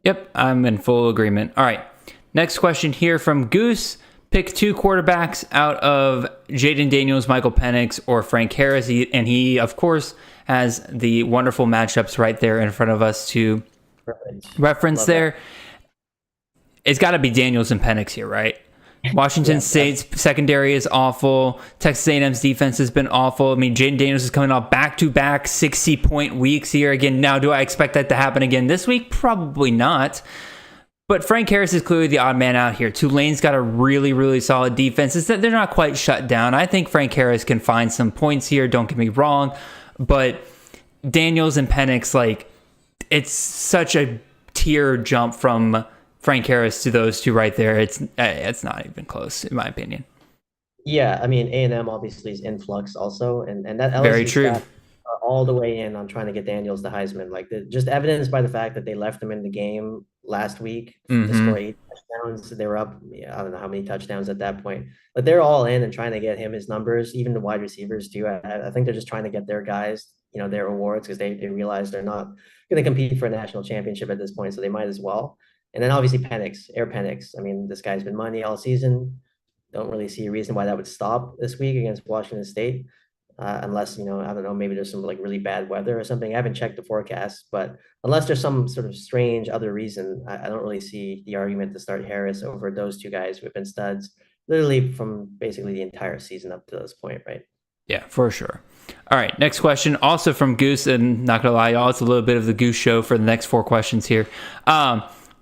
Yep, I'm in full agreement. All right. Next question here from Goose. Pick 2 quarterbacks out of Jaden Daniels, Michael Penix, or Frank Harris. And he, of course, has the wonderful matchups right there in front of us to reference there. It's got to be Daniels and Penix here, right? Washington Yeah, State's secondary is awful. Texas A&M's defense has been awful. I mean, Jaden Daniels is coming off back-to-back 60-point weeks here. Again, now do I expect that to happen again this week? Probably not. But Frank Harris is clearly the odd man out here. Tulane's got a really, really solid defense. It's that they're not quite shut down. I think Frank Harris can find some points here. Don't get me wrong. But Daniels and Penix, like, it's such a tier jump from Frank Harris to those two right there. It's not even close, in my opinion. Yeah, I mean A&M obviously is in flux also, and that Very LSU true. staff are all the way in on trying to get Daniels the Heisman. Like just evidenced by the fact that they left him in the game last week to score 8 touchdowns. They were up, I don't know how many touchdowns at that point, but they're all in and trying to get him his numbers. Even the wide receivers too. I think they're just trying to get their guys, their awards because they realize they're not going to compete for a national championship at this point, so they might as well. And then obviously Penix. I mean, this guy's been money all season. Don't really see a reason why that would stop this week against Washington State, unless, I don't know, maybe there's some like really bad weather or something. I haven't checked the forecast, but unless there's some sort of strange other reason, I don't really see the argument to start Harris over those two guys who have been studs literally from basically the entire season up to this point, right? Yeah, for sure. All right, next question, also from Goose, and not gonna lie, y'all, it's a little bit of the Goose show for the next 4 questions here.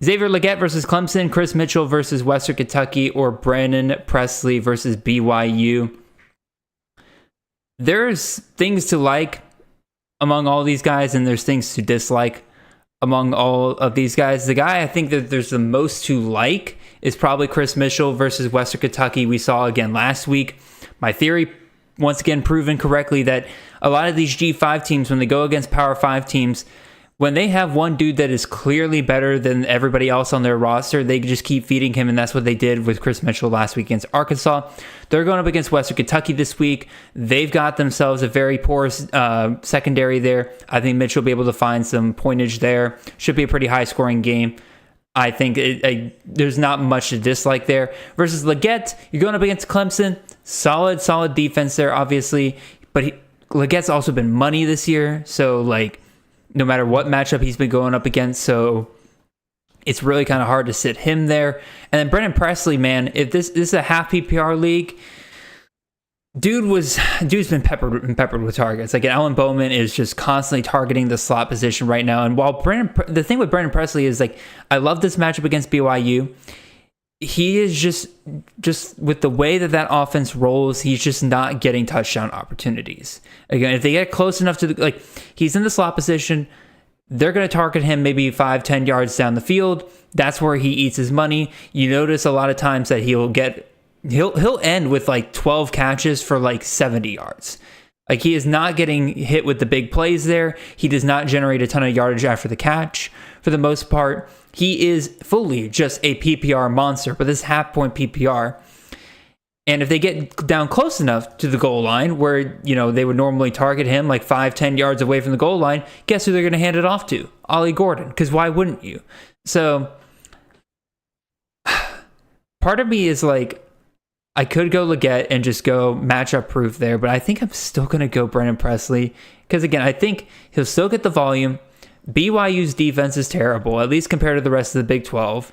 Xavier Legette versus Clemson, Chris Mitchell versus Western Kentucky, or Brandon Presley versus BYU. There's things to like among all these guys, and there's things to dislike among all of these guys. The guy I think that there's the most to like is probably Chris Mitchell versus Western Kentucky. We saw again last week. My theory, once again, proven correctly, that a lot of these G5 teams, when they go against Power 5 teams, when they have one dude that is clearly better than everybody else on their roster, they just keep feeding him, and that's what they did with Chris Mitchell last week against Arkansas. They're going up against Western Kentucky this week. They've got themselves a very porous secondary there. I think Mitchell will be able to find some pointage there. Should be a pretty high-scoring game. I think there's not much to dislike there. Versus Legette, you're going up against Clemson. Solid defense there, obviously. But Legette's also been money this year, so like, no matter what matchup he's been going up against, so it's really kind of hard to sit him there. And then Brennan Presley, man, if this is a half PPR league, dude's been peppered with targets. Like, Alan Bowman is just constantly targeting the slot position right now. And while the thing with Brennan Presley is, like, I love this matchup against BYU. He is just with the way that offense rolls, he's just not getting touchdown opportunities. Again, if they get close enough to he's in the slot position, they're going to target him maybe 5-10 yards down the field. That's where he eats his money. You notice a lot of times that he'll end with like 12 catches for like 70 yards. Like, he is not getting hit with the big plays there. He does not generate a ton of yardage after the catch for the most part. He is fully just a PPR monster, but this half-point PPR. And if they get down close enough to the goal line where, they would normally target him like 5-10 yards away from the goal line, guess who they're going to hand it off to? Ollie Gordon, because why wouldn't you? So part of me is like, I could go Legette and just go matchup proof there, but I think I'm still going to go Brennan Presley because, again, I think he'll still get the volume. BYU's defense is terrible, at least compared to the rest of the Big 12.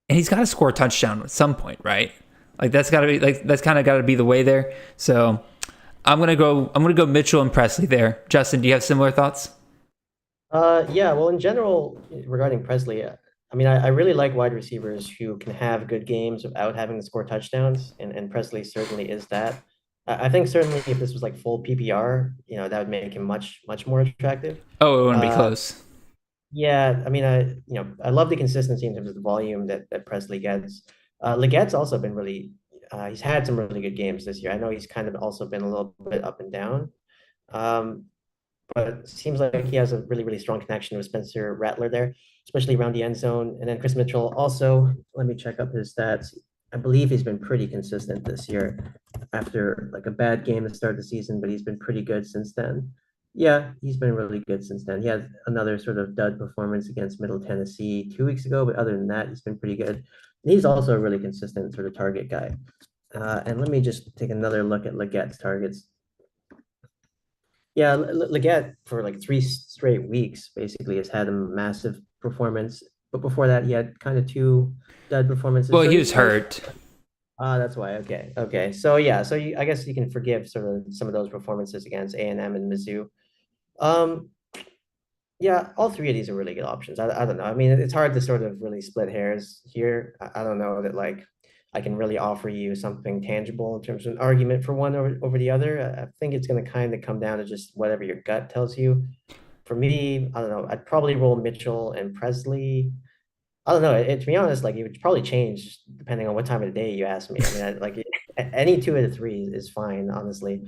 And he's got to score a touchdown at some point, right? Like, that's kind of got to be the way there. So I'm going to go Mitchell and Presley there. Justin, do you have similar thoughts? Yeah, well, in general, regarding Presley, I mean, I really like wide receivers who can have good games without having to score touchdowns, and Presley certainly is that. I think certainly if this was like full PPR, that would make him much more attractive. Oh, it wouldn't be close. Yeah, I mean, I love the consistency in terms of the volume that Presley gets. Legette's also been really, he's had some really good games this year. I know he's kind of also been a little bit up and down, but it seems like he has a really strong connection with Spencer Rattler there, especially around the end zone. And then Chris Mitchell also, let me check up his stats. I believe he's been pretty consistent this year after like a bad game to start the season, but he's been pretty good since then. Yeah, he's been really good since then. He had another sort of dud performance against Middle Tennessee 2 weeks ago, but other than that, he's been pretty good. And he's also a really consistent sort of target guy. And let me just take another look at Legette's targets. Yeah, Legette for like 3 straight weeks basically has had a massive performance. But before that, he had kind of 2 dud performances. Well, So he he's was hurt. That's why. Okay. Okay. So yeah, I guess you can forgive sort of some of those performances against A&M and Mizzou. Um, yeah, all three of these are really good options. I don't know. I mean, it's hard to sort of really split hairs here. I don't know that like I can really offer you something tangible in terms of an argument for one over the other. I think it's going to kind of come down to just whatever your gut tells you. For me, I don't know. I'd probably roll Mitchell and Presley. I don't know. To be honest, like it would probably change depending on what time of the day you ask me. I mean, like any two of the three is fine, honestly.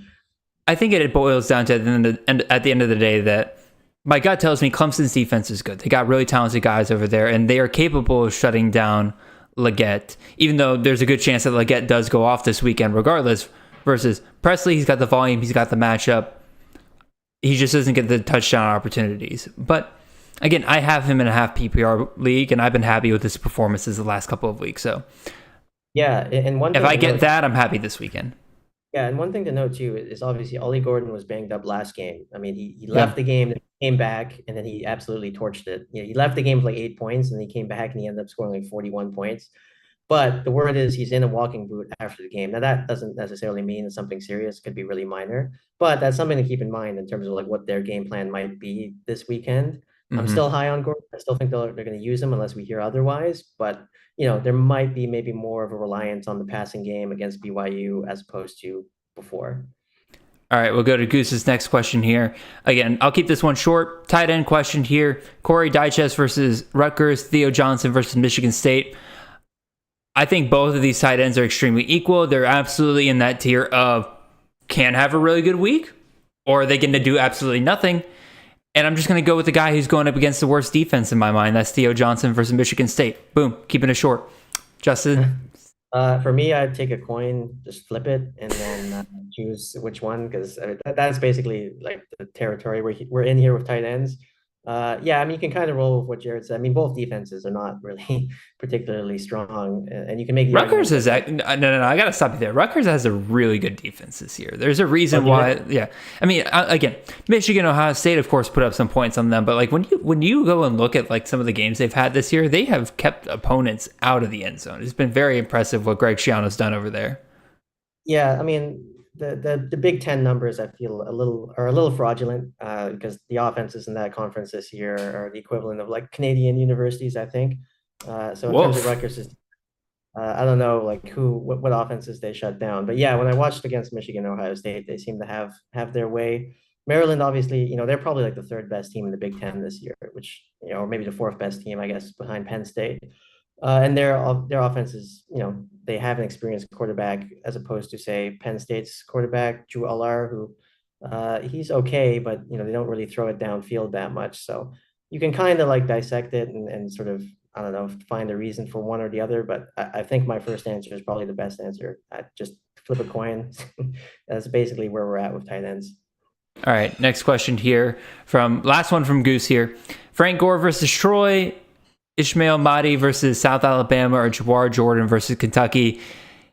I think it boils down to at the end of the day that my gut tells me Clemson's defense is good. They got really talented guys over there, and they are capable of shutting down Leggett, even though there's a good chance that Leggett does go off this weekend regardless, versus Presley. He's got the volume. He's got the matchup. He just doesn't get the touchdown opportunities. But again, I have him in a half PPR league, and I've been happy with his performances the last couple of weeks. So yeah, and one if I get that, I'm happy this weekend. Yeah, and one thing to note too is obviously Ollie Gordon was banged up last game. I mean, he left the game, came back, and then he absolutely torched it. He left the game with like 8 points, and he came back and he ended up scoring like 41 points. But the word is he's in a walking boot after the game. Now that doesn't necessarily mean it's something serious. It could be really minor, but that's something to keep in mind in terms of like what their game plan might be this weekend. I'm still high on Gordon. I still think they're going to use him unless we hear otherwise. But there might be maybe more of a reliance on the passing game against BYU as opposed to before. All right, we'll go to Goose's next question here. Again, I'll keep this one short. Tight end question here. Corey Dyches versus Rutgers. Theo Johnson versus Michigan State. I think both of these tight ends are extremely equal. They're absolutely in that tier of can have a really good week, or they can do absolutely nothing. And I'm just going to go with the guy who's going up against the worst defense in my mind. That's Theo Johnson versus Michigan State. Boom, keeping it short. Justin? For me, I'd take a coin, just flip it, and then choose which one, because that's basically like the territory we're in here with tight ends. Yeah, I mean, you can kind of roll with what Jared said. I mean, both defenses are not really particularly strong, and you can make Rutgers is no. I gotta stop you there. Rutgers has a really good defense this year. There's a reason why. Yeah, I mean, again, Michigan, Ohio State, of course, put up some points on them, but like when you go and look at like some of the games they've had this year, they have kept opponents out of the end zone. It's been very impressive what Greg Schiano's done over there. Yeah, I mean, the Big Ten numbers I feel a little fraudulent because the offenses in that conference this year are the equivalent of like Canadian universities, I think. So in terms of Rutgers, I don't know like what offenses they shut down, but yeah, when I watched against Michigan, Ohio State, they seem to have their way. Maryland, obviously, they're probably like the third best team in the Big Ten this year, which or maybe the fourth best team, I guess, behind Penn State. And their offense is, they have an experienced quarterback as opposed to say Penn State's quarterback Drew Allar, who he's okay, but they don't really throw it downfield that much. So you can kind of like dissect it and sort of I don't know find a reason for one or the other. But I think my first answer is probably the best answer. I just flip a coin. That's basically where we're at with tight ends. All right, next question here last one from Goose here. Frank Gore versus Troy. Ishmael Mahdi versus South Alabama, or Jawar Jordan versus Kentucky.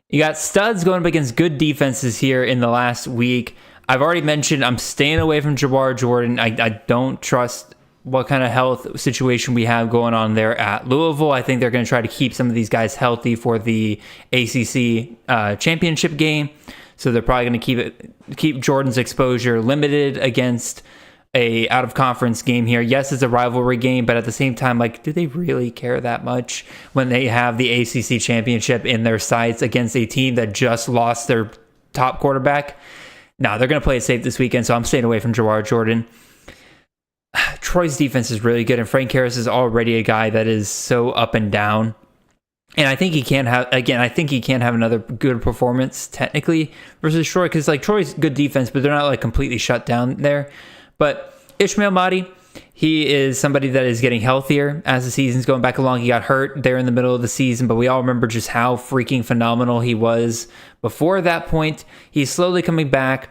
You got studs going up against good defenses here in the last week. I've already mentioned I'm staying away from Jawar Jordan. I don't trust what kind of health situation we have going on there at Louisville. I think they're going to try to keep some of these guys healthy for the ACC championship game. So they're probably going to keep Jordan's exposure limited against a out-of-conference game here. Yes, it's a rivalry game, but at the same time, like, do they really care that much when they have the ACC championship in their sights against a team that just lost their top quarterback? No, they're going to play it safe this weekend, so I'm staying away from Jawar Jordan. Troy's defense is really good, and Frank Harris is already a guy that is so up and down. And I think he can have another good performance technically versus Troy, because like Troy's good defense, but they're not like completely shut down there. But Ishmael Mahdi, he is somebody that is getting healthier as the season's going back along. He got hurt there in the middle of the season, but we all remember just how freaking phenomenal he was before that point. He's slowly coming back.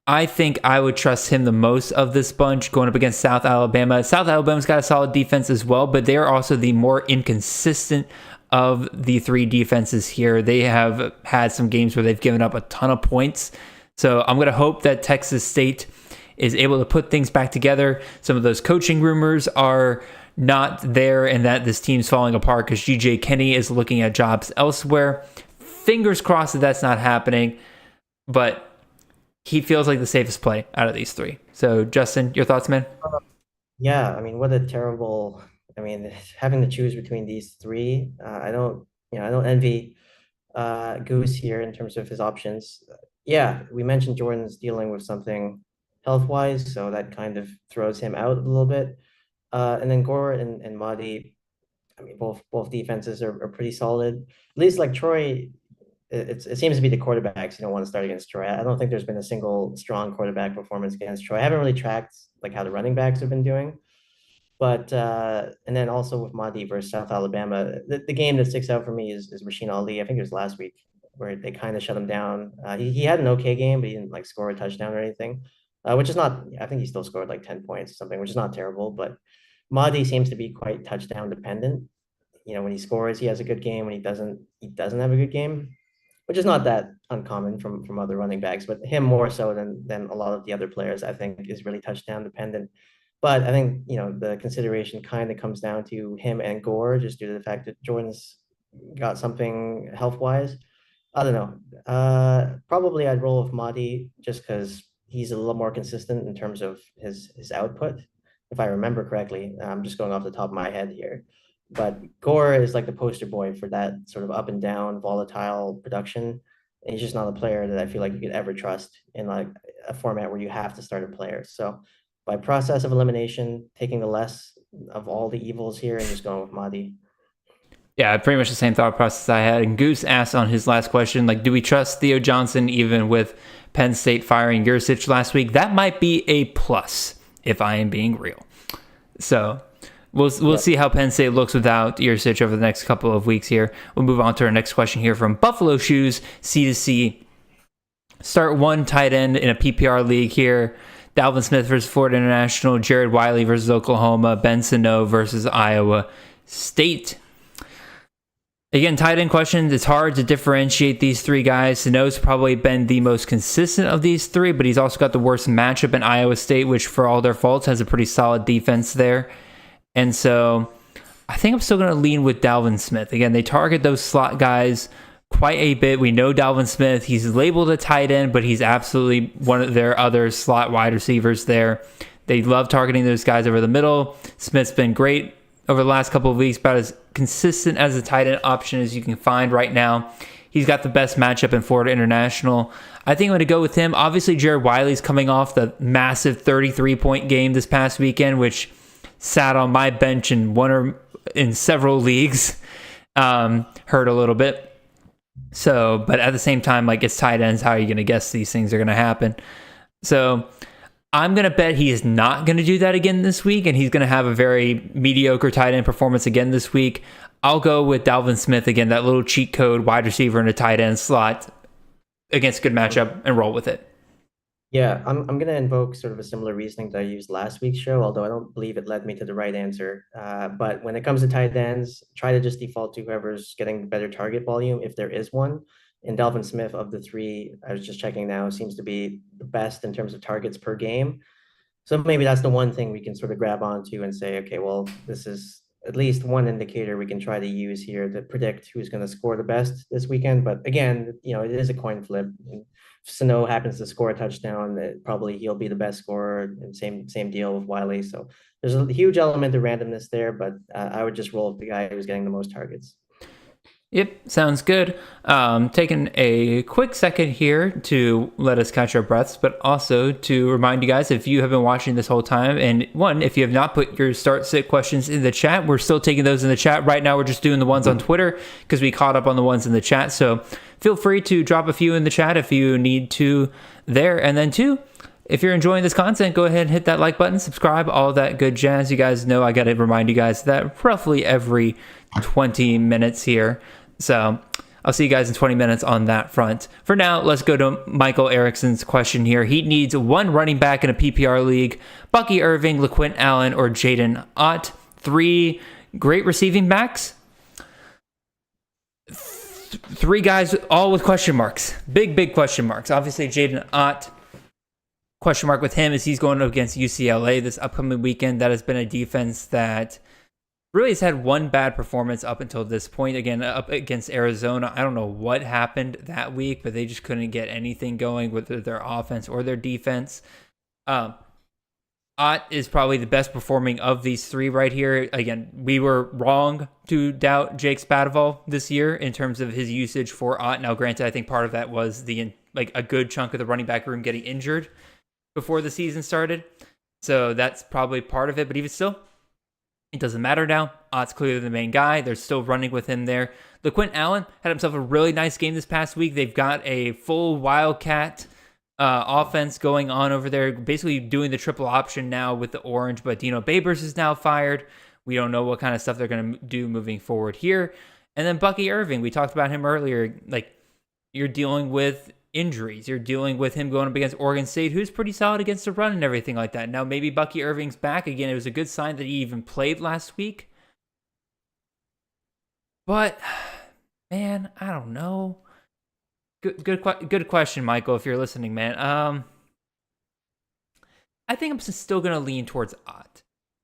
I think I would trust him the most of this bunch going up against South Alabama. South Alabama's got a solid defense as well, but they are also the more inconsistent of the three defenses here. They have had some games where they've given up a ton of points. So I'm going to hope that Texas State is able to put things back together. Some of those coaching rumors are not there and that this team's falling apart because GJ Kenny is looking at jobs elsewhere. Fingers crossed that that's not happening, but he feels like the safest play out of these three. So, Justin, your thoughts, man? Yeah, I mean, what a terrible. I mean, having to choose between these three, I don't envy Goose here in terms of his options. Yeah, we mentioned Jordan's dealing with something health-wise, so that kind of throws him out a little bit. And then Gore and Mahdi, I mean, both defenses are pretty solid. At least like Troy, it seems to be the quarterbacks you don't want to start against Troy. I don't think there's been a single strong quarterback performance against Troy. I haven't really tracked like how the running backs have been doing. But and then also with Monty versus South Alabama, the game that sticks out for me is Rasheen Ali. I think it was last week where they kind of shut him down. He had an okay game, but he didn't like score a touchdown or anything, which is not. I think he still scored like 10 points or something, which is not terrible. But Mahdi seems to be quite touchdown dependent. You know, when he scores, he has a good game. When he doesn't have a good game, which is not that uncommon from other running backs, but him more so than a lot of the other players. I think is really touchdown dependent. But I think, the consideration kind of comes down to him and Gore, just due to the fact that Jordan's got something health-wise. I don't know. Probably I'd roll with Mahdi just because he's a little more consistent in terms of his output, if I remember correctly. I'm just going off the top of my head here. But Gore is like the poster boy for that sort of up and down, volatile production. And he's just not a player that I feel like you could ever trust in like a format where you have to start a player. So by process of elimination, taking the less of all the evils here and just going with Mahdi. Yeah, pretty much the same thought process I had. And Goose asked on his last question, like, do we trust Theo Johnson even with Penn State firing Yursich last week? That might be a plus, if I am being real. So we'll see how Penn State looks without Yursich over the next couple of weeks here. We'll move on to our next question here from Buffalo Shoes, C2C. Start one tight end in a PPR league here. Dalvin Smith versus Florida International, Jared Wiley versus Oklahoma, Ben Sano versus Iowa State. Again, tight end questions. It's hard to differentiate these three guys. Sano's probably been the most consistent of these three, but he's also got the worst matchup in Iowa State, which for all their faults has a pretty solid defense there. And so I think I'm still going to lean with Dalvin Smith. Again, they target those slot guys quite a bit. We know Dalvin Smith. He's labeled a tight end, but he's absolutely one of their other slot wide receivers there. They love targeting those guys over the middle. Smith's been great over the last couple of weeks, about as consistent as a tight end option as you can find right now. He's got the best matchup in Florida International. I think I'm going to go with him. Obviously, Jared Wiley's coming off the massive 33-point game this past weekend, which sat on my bench in several leagues. Hurt a little bit. So, but at the same time, like, it's tight ends. How are you going to guess these things are going to happen? So I'm going to bet he is not going to do that again this week, and he's going to have a very mediocre tight end performance again this week. I'll go with Dalvin Smith again, that little cheat code wide receiver in a tight end slot against a good matchup, and roll with it. Yeah, I'm going to invoke sort of a similar reasoning that I used last week's show, although I don't believe it led me to the right answer. But when it comes to tight ends, try to just default to whoever's getting better target volume, if there is one. And Dalvin Smith, of the three, I was just checking now, seems to be the best in terms of targets per game. So maybe that's the one thing we can sort of grab onto and say, okay, well, this is at least one indicator we can try to use here to predict who's going to score the best this weekend. But again, it is a coin flip. If Sano happens to score a touchdown, probably he'll be the best scorer, and same deal with Wiley. So there's a huge element of randomness there, but I would just roll with the guy who's getting the most targets. Yep, sounds good. Taking a quick second here to let us catch our breaths, but also to remind you guys, if you have been watching this whole time, and one, if you have not put your start-sit questions in the chat, we're still taking those in the chat. Right now, we're just doing the ones on Twitter because we caught up on the ones in the chat. So feel free to drop a few in the chat if you need to there. And then two, if you're enjoying this content, go ahead and hit that like button, subscribe, all that good jazz. You guys know I got to remind you guys that roughly every 20 minutes here. So I'll see you guys in 20 minutes on that front. For now, let's go to Michael Erickson's question here. He needs one running back in a PPR league: Bucky Irving, LaQuint Allen, or Jaden Ott. 3 great receiving backs. 3 guys all with question marks. Big question marks. Obviously, Jaden Ott, question mark with him as he's going up against UCLA this upcoming weekend. That has been a defense that really has had one bad performance up until this point. Again, up against Arizona. I don't know what happened that week, but they just couldn't get anything going with their offense or their defense. Ott is probably the best performing of these three right here. Again, we were wrong to doubt Jake Spavital this year in terms of his usage for Ott. Now, granted, I think part of that was a good chunk of the running back room getting injured before the season started. So that's probably part of it. But even still, it doesn't matter now. Ott's clearly the main guy. They're still running with him there. LaQuint Allen had himself a really nice game this past week. They've got a full Wildcat offense going on over there, basically doing the triple option now with the orange, but Dino Babers is now fired. We don't know what kind of stuff they're going to do moving forward here. And then Bucky Irving, we talked about him earlier. Like, you're dealing with injuries. You're dealing with him going up against Oregon State, who's pretty solid against the run and everything like that. Now, maybe Bucky Irving's back again. It was a good sign that he even played last week. But, man, I don't know. Good question, Michael, if you're listening, man. I think I'm still going to lean towards Ott.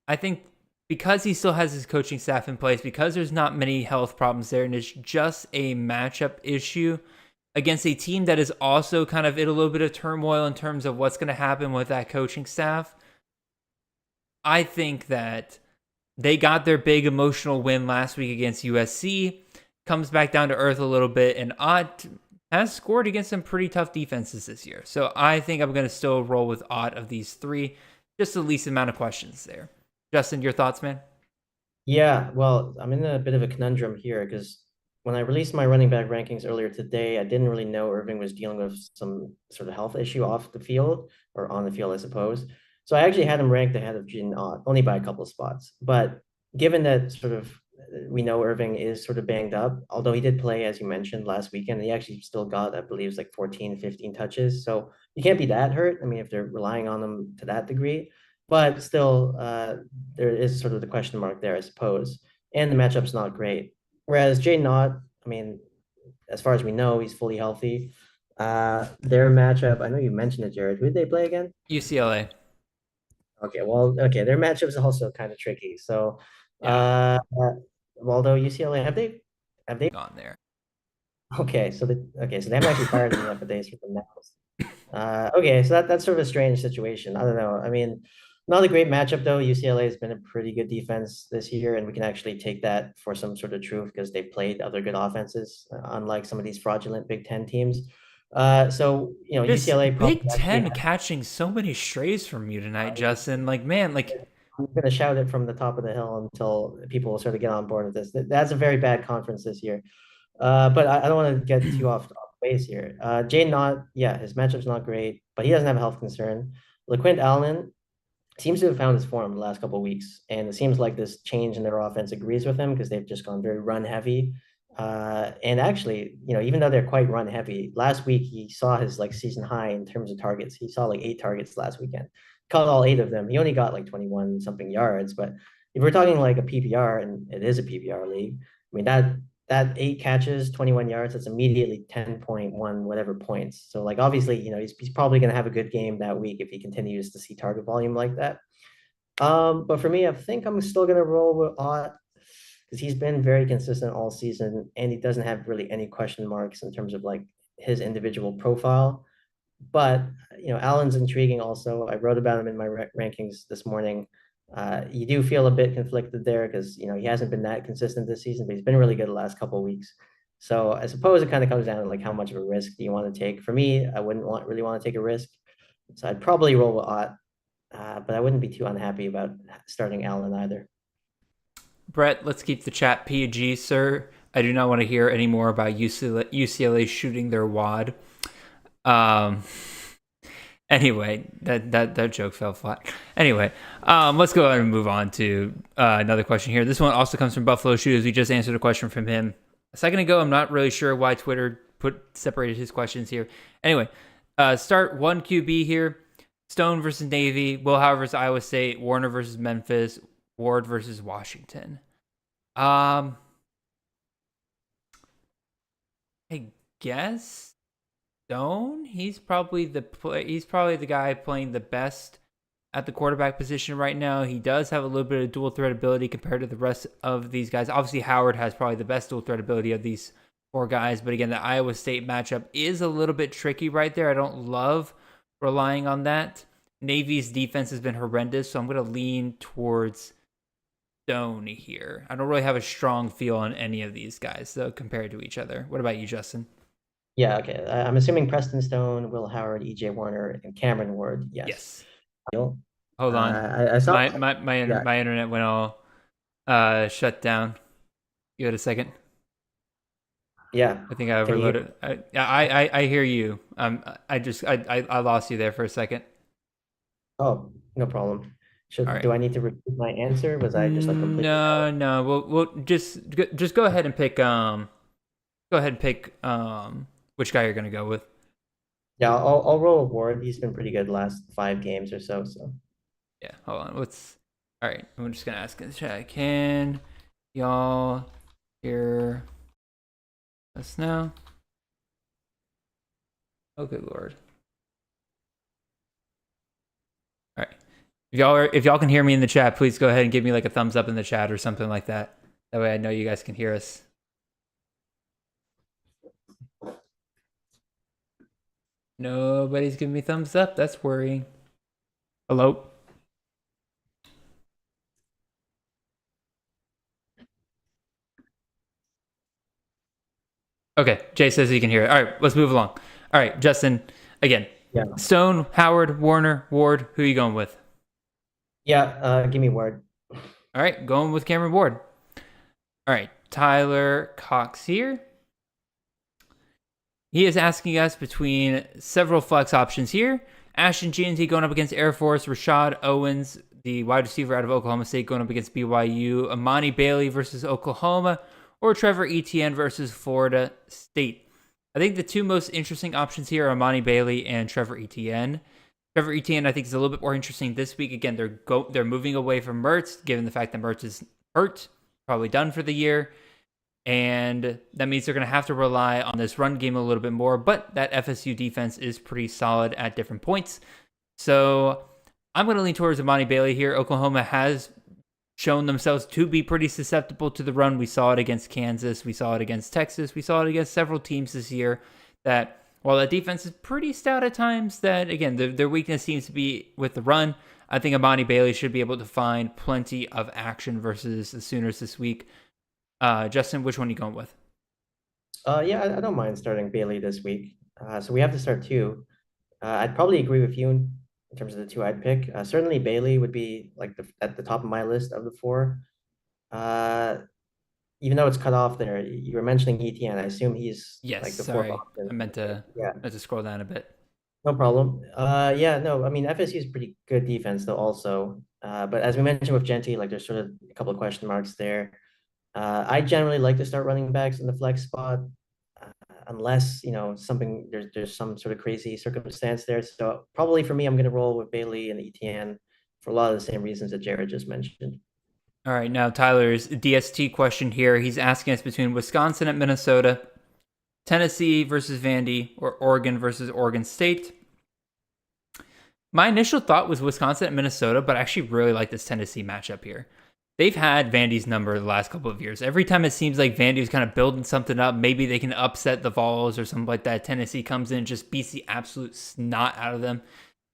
I think because he still has his coaching staff in place, because there's not many health problems there, and it's just a matchup issue against a team that is also kind of in a little bit of turmoil in terms of what's going to happen with that coaching staff. I think that they got their big emotional win last week against USC, comes back down to earth a little bit, and Ott has scored against some pretty tough defenses this year. So I think I'm going to still roll with Ott of these three. Just the least amount of questions there. Justin, your thoughts, man? Yeah, well, I'm in a bit of a conundrum here because when I released my running back rankings earlier today, I didn't really know Irving was dealing with some sort of health issue off the field or on the field, I suppose. So I actually had him ranked ahead of Jaden Ott, only by a couple of spots. But given that sort of we know Irving is sort of banged up, although he did play, as you mentioned, last weekend. He actually still got, I believe, it's like 14, 15 touches. So you can't be that hurt. I mean, if they're relying on him to that degree, but still, there is sort of the question mark there, I suppose. And the matchup's not great. Whereas Jaden Ott, I mean, as far as we know, he's fully healthy. Their matchup, I know you mentioned it, Jared. Who did they play again? UCLA. Okay, well, okay, their matchup is also kind of tricky. So, Yeah. although UCLA have they Gone there. okay, so they haven't actually fired him yet, but they sort of announced. Okay, so that's sort of a strange situation. I don't know. I mean, not a great matchup though. UCLA has been a pretty good defense this year, and we can actually take that for some sort of truth because they played other good offenses, unlike some of these fraudulent Big Ten teams. So This UCLA probably Big actually Ten catching so many strays from you tonight, Justin. Like, man, like, I'm gonna shout it from the top of the hill until people sort of get on board with this. That's a very bad conference this year. But I don't want to get too off base here. Jaden Knott, yeah, his matchup's not great, but he doesn't have a health concern. LaQuint Allen seems to have found his form the last couple of weeks, and it seems like this change in their offense agrees with him because they've just gone very run heavy. And actually, even though they're quite run heavy, last week he saw his like season high in terms of targets. He saw like 8 targets last weekend. Caught all 8 of them. He only got like 21 something yards, but if we're talking like a PPR, and it is a PPR league, I mean that 8 catches, 21 yards, that's immediately 10.1 whatever points. So like obviously, he's probably gonna have a good game that week if he continues to see target volume like that. But for me, I think I'm still gonna roll with Ott because he's been very consistent all season and he doesn't have really any question marks in terms of like his individual profile. But Allen's intriguing also. I wrote about him in my rankings this morning. You do feel a bit conflicted there because he hasn't been that consistent this season, but he's been really good the last couple of weeks. So I suppose it kind of comes down to like how much of a risk do you want to take. For me, I wouldn't really want to take a risk, so I'd probably roll with Ott, but I wouldn't be too unhappy about starting Allen either. Brett, let's keep the chat PG, sir. I do not want to hear any more about UCLA shooting their wad. Anyway, that joke fell flat. Anyway, let's go ahead and move on to another question here. This one also comes from Buffalo Shooters. We just answered a question from him a second ago. I'm not really sure why Twitter separated his questions here. Anyway, start 1 QB here. Stone versus Navy, Will Howard versus Iowa State, Warner versus Memphis, Ward versus Washington. I guess Stone. He's probably the guy playing the best at the quarterback position right now. He does have a little bit of dual threat ability compared to the rest of these guys. Obviously, Howard has probably the best dual threat ability of these 4 guys. But again, the Iowa State matchup is a little bit tricky right there. I don't love relying on that. Navy's defense has been horrendous, so I'm going to lean towards Stone here. I don't really have a strong feel on any of these guys, though, compared to each other. What about you, Justin? Yeah, okay. I'm assuming Preston Stone, Will Howard, EJ Warner, and Cameron Ward. Yes. Hold on. I saw. My internet went all shut down. You had a second? Yeah. I think I overloaded. I hear you. I lost you there for a second. Oh, no problem. Right. Do I need to repeat my answer? Was I just like completely No. We'll just go ahead and pick which guy you're gonna go with. Yeah, I'll roll a Ward. He's been pretty good last 5 games or so. So yeah, hold on. All right, I'm just gonna ask in the chat. Can y'all hear us now? Oh, good lord. All right. If y'all can hear me in the chat, please go ahead and give me like a thumbs up in the chat or something like that. That way I know you guys can hear us. Nobody's giving me thumbs up. That's worrying. Hello? Okay, Jay says he can hear it. All right, let's move along. All right, Justin, again. yeah. Stone, Howard, Warner, Ward, who are you going with? Yeah, give me Ward. All right, going with Cameron Ward. All right, Tyler Cox here. He is asking us between several flex options here. Ashton Jeanty going up against Air Force. Rashad Owens, the wide receiver out of Oklahoma State, going up against BYU. Amani Bailey versus Oklahoma. Or Trevor Etienne versus Florida State. I think the 2 most interesting options here are Amani Bailey and Trevor Etienne. Trevor Etienne, I think, is a little bit more interesting this week. Again, they're moving away from Mertz, given the fact that Mertz is hurt, probably done for the year. And that means they're going to have to rely on this run game a little bit more. But that FSU defense is pretty solid at different points. So I'm going to lean towards Amani Bailey here. Oklahoma has shown themselves to be pretty susceptible to the run. We saw it against Kansas. We saw it against Texas. We saw it against several teams this year that, while that defense is pretty stout at times, that, again, their weakness seems to be with the run. I think Amani Bailey should be able to find plenty of action versus the Sooners this week. Justin, which one are you going with? Yeah, I don't mind starting Bailey this week. So we have to start 2. I'd probably agree with you in terms of the 2 I'd pick. Certainly Bailey would be like at the top of my list of the 4. Even though it's cut off there, you were mentioning Etienne. I assume he's like the 4th option. I meant to scroll down a bit. No problem. Yeah, no, I mean FSU is pretty good defense though also. But as we mentioned with Genty, like there's sort of a couple of question marks there. I generally like to start running backs in the flex spot, unless there's some sort of crazy circumstance there. So probably for me, I'm going to roll with Bailey and Etienne for a lot of the same reasons that Jared just mentioned. All right, now Tyler's DST question here. He's asking us between Wisconsin at Minnesota, Tennessee versus Vandy, or Oregon versus Oregon State. My initial thought was Wisconsin at Minnesota, but I actually really like this Tennessee matchup here. They've had Vandy's number the last couple of years. Every time it seems like Vandy was kind of building something up, maybe they can upset the Vols or something like that. Tennessee comes in and just beats the absolute snot out of them.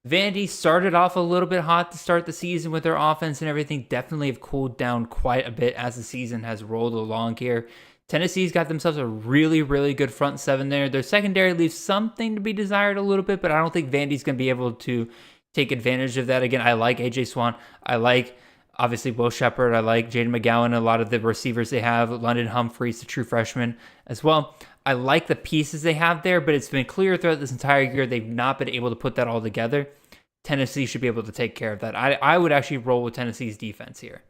Vandy started off a little bit hot to start the season with their offense and everything. Definitely have cooled down quite a bit as the season has rolled along here. Tennessee's got themselves a really, really good front 7 there. Their secondary leaves something to be desired a little bit, but I don't think Vandy's going to be able to take advantage of that. Again, I like AJ Swan. I like, obviously, Will Shepard. I like Jaden McGowan, a lot of the receivers they have. London Humphreys, the true freshman as well. I like the pieces they have there, but it's been clear throughout this entire year they've not been able to put that all together. Tennessee should be able to take care of that. I would actually roll with Tennessee's defense here.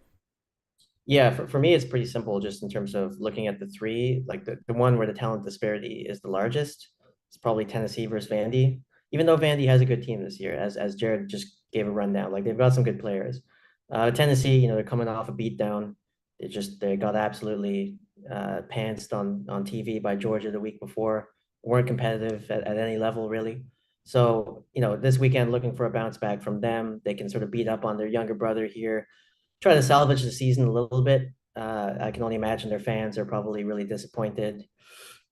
Yeah, for me, it's pretty simple just in terms of looking at the 3. Like the one where the talent disparity is the largest. It's probably Tennessee versus Vandy. Even though Vandy has a good team this year, as Jared just gave a rundown. Like they've got some good players. Tennessee, they're coming off a beatdown. They got absolutely pantsed on TV by Georgia the week before. Weren't competitive at any level really. So, this weekend looking for a bounce back from them. They can sort of beat up on their younger brother here, try to salvage the season a little bit. I can only imagine their fans are probably really disappointed.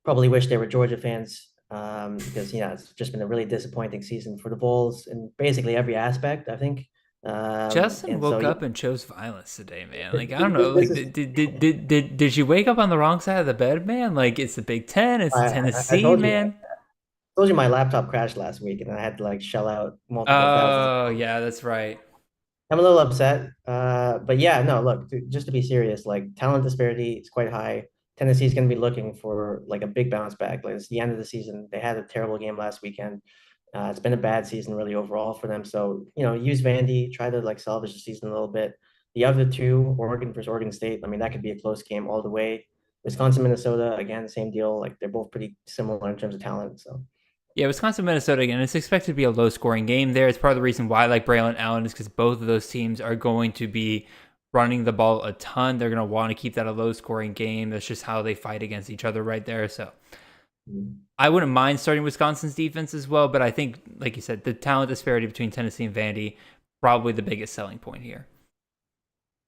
Probably wish they were Georgia fans, because it's just been a really disappointing season for the Bulls in basically every aspect, I think. Justin And so woke yeah, up and chose violence today, man. Like, I don't know. this Like, is did you wake up on the wrong side of the bed, man? Like, it's the Big Ten, it's I Tennessee, man. told you my laptop crashed last week and I had to like shell out multiple thousands of Oh, dollars. yeah, that's right. I'm a little upset. But yeah, no, look, just to be serious, like talent disparity is quite high. Tennessee's going to be looking for like a big bounce back. Like it's the end of the season. They had a terrible game last weekend. It's been a bad season really overall for them. So, use Vandy, try to like salvage the season a little bit. The other two, Oregon versus Oregon State, I mean, that could be a close game all the way. Wisconsin, Minnesota, again, same deal. Like they're both pretty similar in terms of talent. So Yeah, Wisconsin, Minnesota again. It's expected to be a low scoring game there. It's part of the reason why I like Braylon Allen is because both of those teams are going to be running the ball a ton. They're going to want to keep that a low scoring game. That's just how they fight against each other right there. So I wouldn't mind starting Wisconsin's defense as well, but I think, like you said, the talent disparity between Tennessee and Vandy probably the biggest selling point here.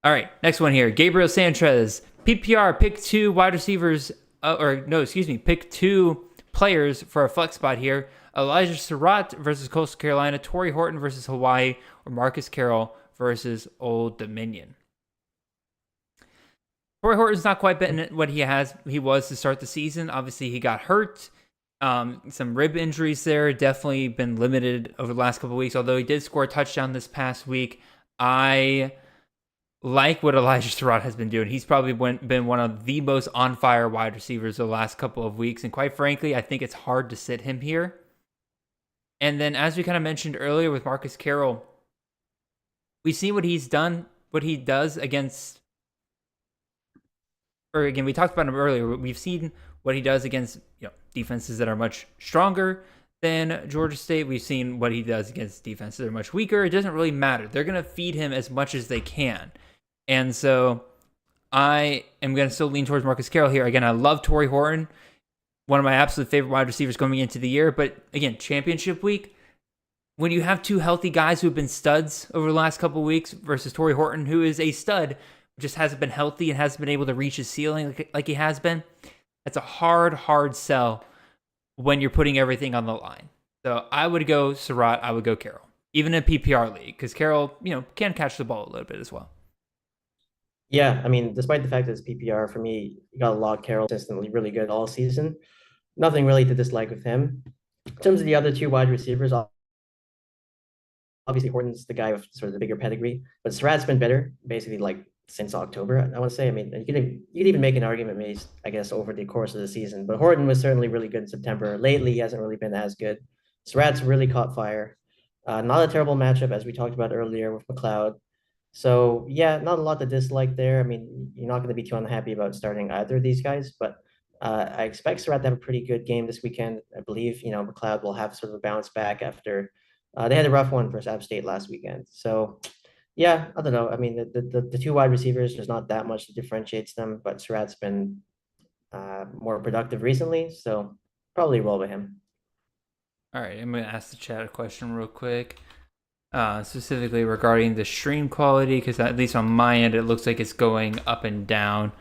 All right, next one here. Gabriel Sanchez, PPR, pick two wide receivers, pick two players for a flex spot here. Elijah Surratt versus Coastal Carolina, Torrey Horton versus Hawaii, or Marcus Carroll versus Old Dominion. Torrey Horton's not quite been what he was to start the season. Obviously, he got hurt. Some rib injuries there. Definitely been limited over the last couple of weeks, although he did score a touchdown this past week. I like what Elijah Surratt has been doing. He's probably been one of the most on-fire wide receivers the last couple of weeks. And quite frankly, I think it's hard to sit him here. And then as we kind of mentioned earlier with Marcus Carroll, we've seen what he's done, what he does against, or again, we talked about him earlier. We've seen what he does against defenses that are much stronger than Georgia State. We've seen what he does against defenses that are much weaker. It doesn't really matter. They're going to feed him as much as they can. And so I am going to still lean towards Marcus Carroll here. Again, I love Torrey Horton, one of my absolute favorite wide receivers coming into the year. But again, championship week, when you have two healthy guys who have been studs over the last couple of weeks versus Torrey Horton, who is a stud, just hasn't been healthy and hasn't been able to reach his ceiling like he has been, that's a hard sell when you're putting everything on the line. So I would go Surratt, I would go Carroll, even in a PPR league, because Carroll, can catch the ball a little bit as well. yeah, I mean, despite the fact that it's PPR, for me, you got to log Carroll consistently really good all season. Nothing really to dislike with him. In terms of the other two wide receivers, obviously Horton's the guy with sort of the bigger pedigree, but Surratt's been better basically like since October, I want to say. I mean, you could even make an argument maybe, I guess, over the course of the season, but Horton was certainly really good in September. Lately, he hasn't really been as good. Surratt's really caught fire. Not a terrible matchup, as we talked about earlier with McLeod. So yeah, not a lot to dislike there. I mean, you're not going to be too unhappy about starting either of these guys, but I expect Surratt to have a pretty good game this weekend. I believe, McLeod will have sort of a bounce back after they had a rough one versus App State last weekend. So yeah, I don't know. I mean, the two wide receivers, there's not that much that differentiates them, but Surratt's been more productive recently, so probably roll with him. All right, I'm going to ask the chat a question real quick. Specifically regarding the stream quality, because at least on my end it looks like it's going up and down,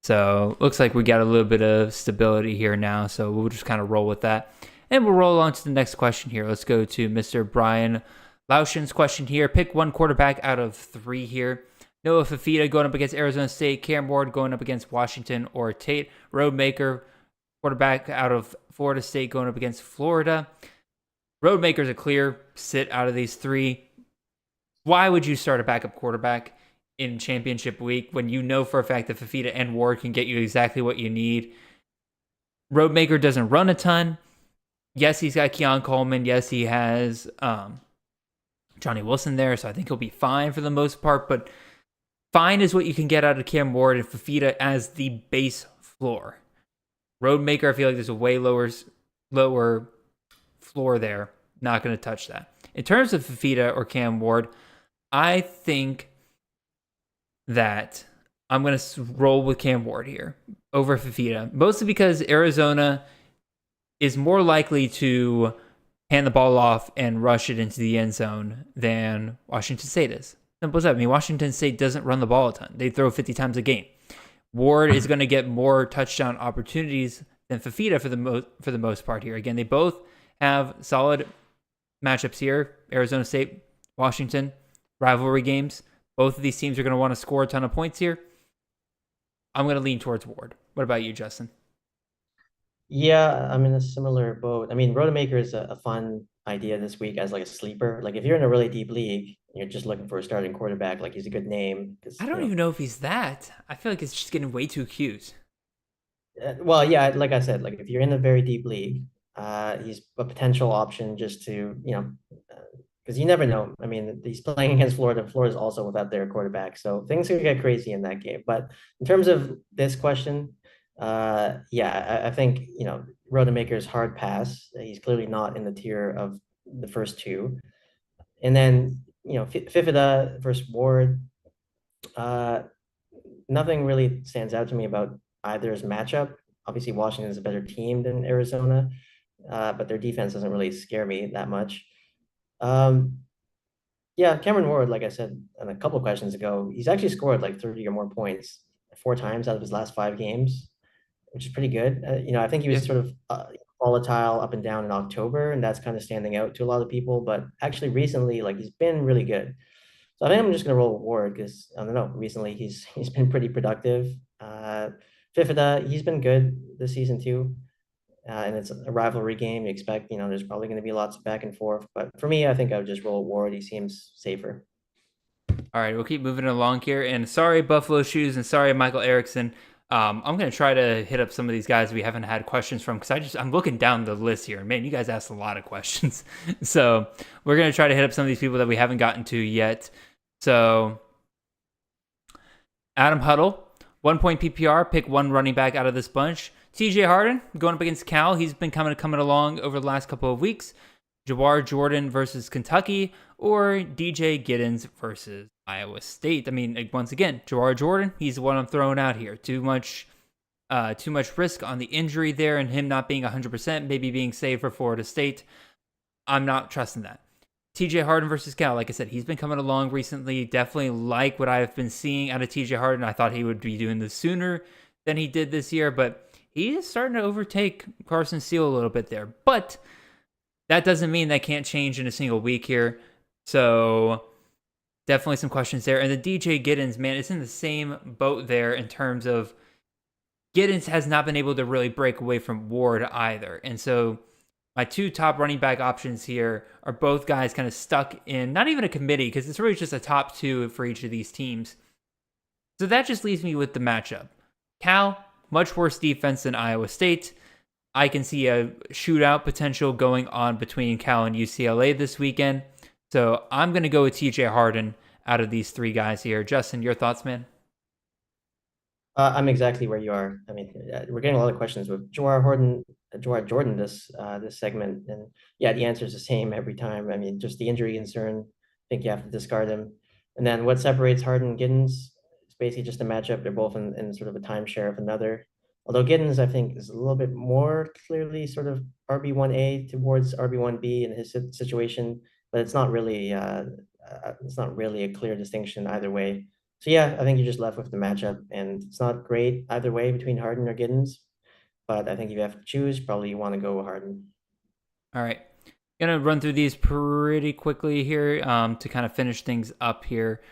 so looks like we got a little bit of stability here now, so we'll just kind of roll with that, and we'll roll on to the next question here. Let's go to Mr. Brian Laushin's question here. Pick one quarterback out of three here. Noah Fafita going up against Arizona State, Cam Ward going up against Washington, or Tate Roadmaker, quarterback out of Florida State, going up against Florida. Roadmaker's a clear sit out of these three. Why would you start a backup quarterback in championship week when you know for a fact that Fafita and Ward can get you exactly what you need? Roadmaker doesn't run a ton. Yes, he's got Keon Coleman. Yes, he has Johnny Wilson there, so I think he'll be fine for the most part. But fine is what you can get out of Cam Ward and Fafita as the base floor. Roadmaker, I feel like there's a way lower floor there. Not going to touch that. In terms of Fafita or Cam Ward, I think that I'm going to roll with Cam Ward here over Fafita, mostly because Arizona is more likely to hand the ball off and rush it into the end zone than Washington State is. Simple as that. I mean, Washington State doesn't run the ball a ton. They throw 50 times a game. Ward is going to get more touchdown opportunities than Fafita for the most part here. Again, they both have solid matchups here. Arizona State, Washington, rivalry games. Both of these teams are going to want to score a ton of points here. I'm going to lean towards Ward. What about you, Justin? Yeah, I'm in a similar boat. I mean, Rodemaker is a fun idea this week as like a sleeper. Like if you're in a really deep league, you're just looking for a starting quarterback. Like he's a good name. I don't even know if he's that. I feel like it's just getting way too cute. Well, yeah, like I said, like if you're in a very deep league, he's a potential option just to, because you never know. I mean, he's playing against Florida. Florida's also without their quarterback, so things could get crazy in that game. But in terms of this question, yeah, I think Rodemaker's hard pass. He's clearly not in the tier of the first two, and then Fifida versus Ward. Uh, Nothing really stands out to me about either's matchup. Obviously, Washington is a better team than Arizona, but their defense doesn't really scare me that much. Um, yeah, Cameron Ward, like I said a couple of questions ago, he's actually scored like 30 or more points 4 times out of his last 5 games, which is pretty good. I think he was sort of volatile up and down in October, and that's kind of standing out to a lot of people. But actually, recently, like he's been really good. So I think I'm just gonna roll with Ward because I don't know. Recently, he's been pretty productive. Fifida, he's been good this season too. And it's a rivalry game. You expect, there's probably going to be lots of back and forth. But for me, I think I would just roll Ward. He seems safer. All right, we'll keep moving along here. And sorry, Buffalo Shoes, and sorry, Michael Erickson. I'm going to try to hit up some of these guys we haven't had questions from because I'm looking down the list here. Man, you guys asked a lot of questions. So we're going to try to hit up some of these people that we haven't gotten to yet. So Adam Huddle, 1 point PPR, pick one running back out of this bunch. TJ Harden going up against Cal. He's been coming along over the last couple of weeks. Jawar Jordan versus Kentucky or DJ Giddens versus Iowa State. I mean, once again, Jawar Jordan, he's the one I'm throwing out here. Too much risk on the injury there and him not being 100%, maybe being saved for Florida State. I'm not trusting that. TJ Harden versus Cal, like I said, he's been coming along recently. Definitely like what I've been seeing out of TJ Harden. I thought he would be doing this sooner than he did this year, but he is starting to overtake Carson Steele a little bit there. But that doesn't mean that can't change in a single week here. So definitely some questions there. And the DJ Giddens, man, it's in the same boat there in terms of Giddens has not been able to really break away from Ward either. And so my two top running back options here are both guys kind of stuck in not even a committee because it's really just a top two for each of these teams. So that just leaves me with the matchup. Cal, much worse defense than Iowa State. I can see a shootout potential going on between Cal and UCLA this weekend. So I'm going to go with TJ Harden out of these three guys here. Justin, your thoughts, man? I'm exactly where you are. I mean, we're getting a lot of questions with Jawar Jordan this segment, and yeah, the answer is the same every time. I mean, just the injury concern. I think you have to discard him. And then what separates Harden and Giddens is basically just a matchup. They're both in sort of a timeshare of another. Although Giddens, I think, is a little bit more clearly sort of RB1A towards RB1B in his situation, but it's not really a clear distinction either way. So yeah, I think you're just left with the matchup, and it's not great either way between Harden or Giddens. But I think if you have to choose, probably you want to go with Harden. All right. Gonna run through these pretty quickly here to kind of finish things up here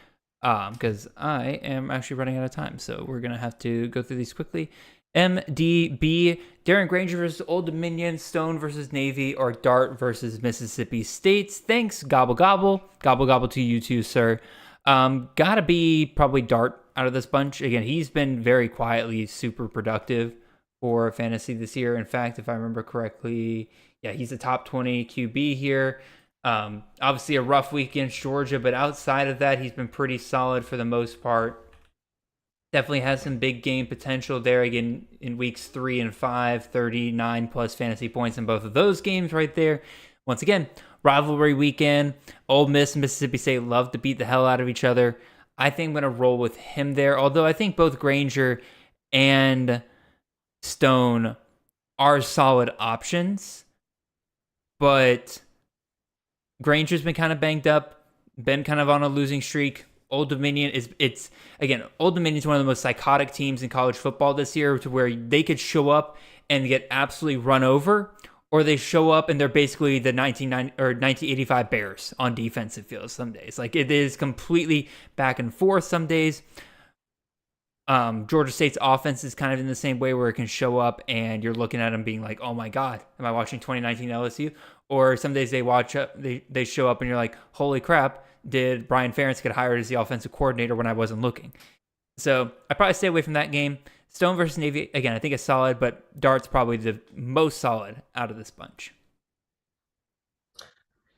because I am actually running out of time. So we're gonna have to go through these quickly. MDB, Darren Granger versus Old Dominion, Stone versus Navy, or Dart versus Mississippi State. Thanks, gobble gobble. Gobble gobble to you too, sir. Gotta be probably Dart out of this bunch. Again, he's been very quietly super productive for fantasy this year. In fact, if I remember correctly, yeah, he's a top 20 QB here. Obviously a rough week against Georgia, but outside of that, he's been pretty solid for the most part. Definitely has some big game potential there. Again, in weeks 3 and 5, 39 plus fantasy points in both of those games right there. Once again, rivalry weekend. Ole Miss and Mississippi State love to beat the hell out of each other. I think I'm going to roll with him there. Although I think both Granger and Stone are solid options. But Granger's been kind of banged up, been kind of on a losing streak. Old Dominion Old Dominion's one of the most psychotic teams in college football this year, to where they could show up and get absolutely run over, or they show up and they're basically the 1985 Bears on defensive fields some days. Like, it is completely back and forth some days. Georgia State's offense is kind of in the same way, where it can show up and you're looking at them being like, oh my God, am I watching 2019 LSU? Or some days they show up and you're like, holy crap, did Brian Ferentz get hired as the offensive coordinator when I wasn't looking? So I probably stay away from that game. Stone versus Navy, again, I think it's solid, but Dart's probably the most solid out of this bunch.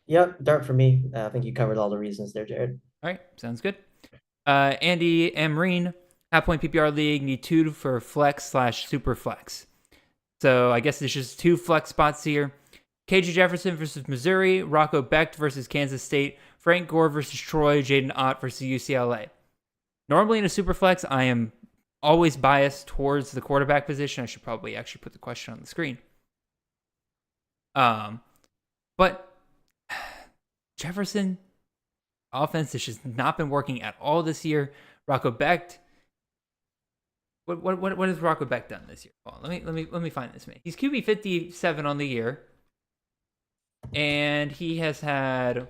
Yep, Dart for me. I think you covered all the reasons there, Jared. All right, sounds good. Andy Amreen, half-point PPR league, need 2 for flex/super flex. So I guess there's just 2 flex spots here. KJ Jefferson versus Missouri, Rocco Becht versus Kansas State, Frank Gore versus Troy, Jaden Ott versus UCLA. Normally in a super flex, I am always biased towards the quarterback position. I should probably actually put the question on the screen. But Jefferson offense has just not been working at all this year. Rocco Becht. What has Rocco Becht done this year? Well, let me find this man. He's QB 57 on the year, and he has had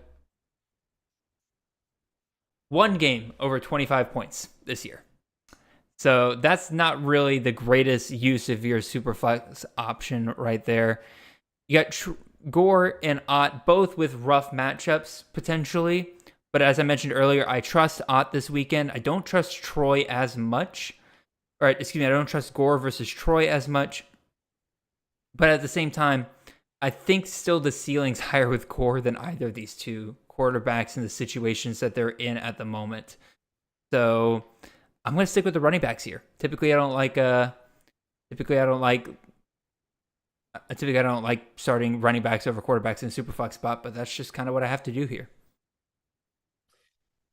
1 game over 25 points this year. So that's not really the greatest use of your superflex option right there. You got Gore and Ott both with rough matchups potentially, but as I mentioned earlier, I trust Ott this weekend. I don't trust Troy as much. I don't trust Gore versus Troy as much. But at the same time, I think still the ceiling's higher with Gore than either of these 2 quarterbacks in the situations that they're in at the moment. So I'm going to stick with the running backs here. Typically I don't like starting running backs over quarterbacks in a super flex spot, but that's just kind of what I have to do here.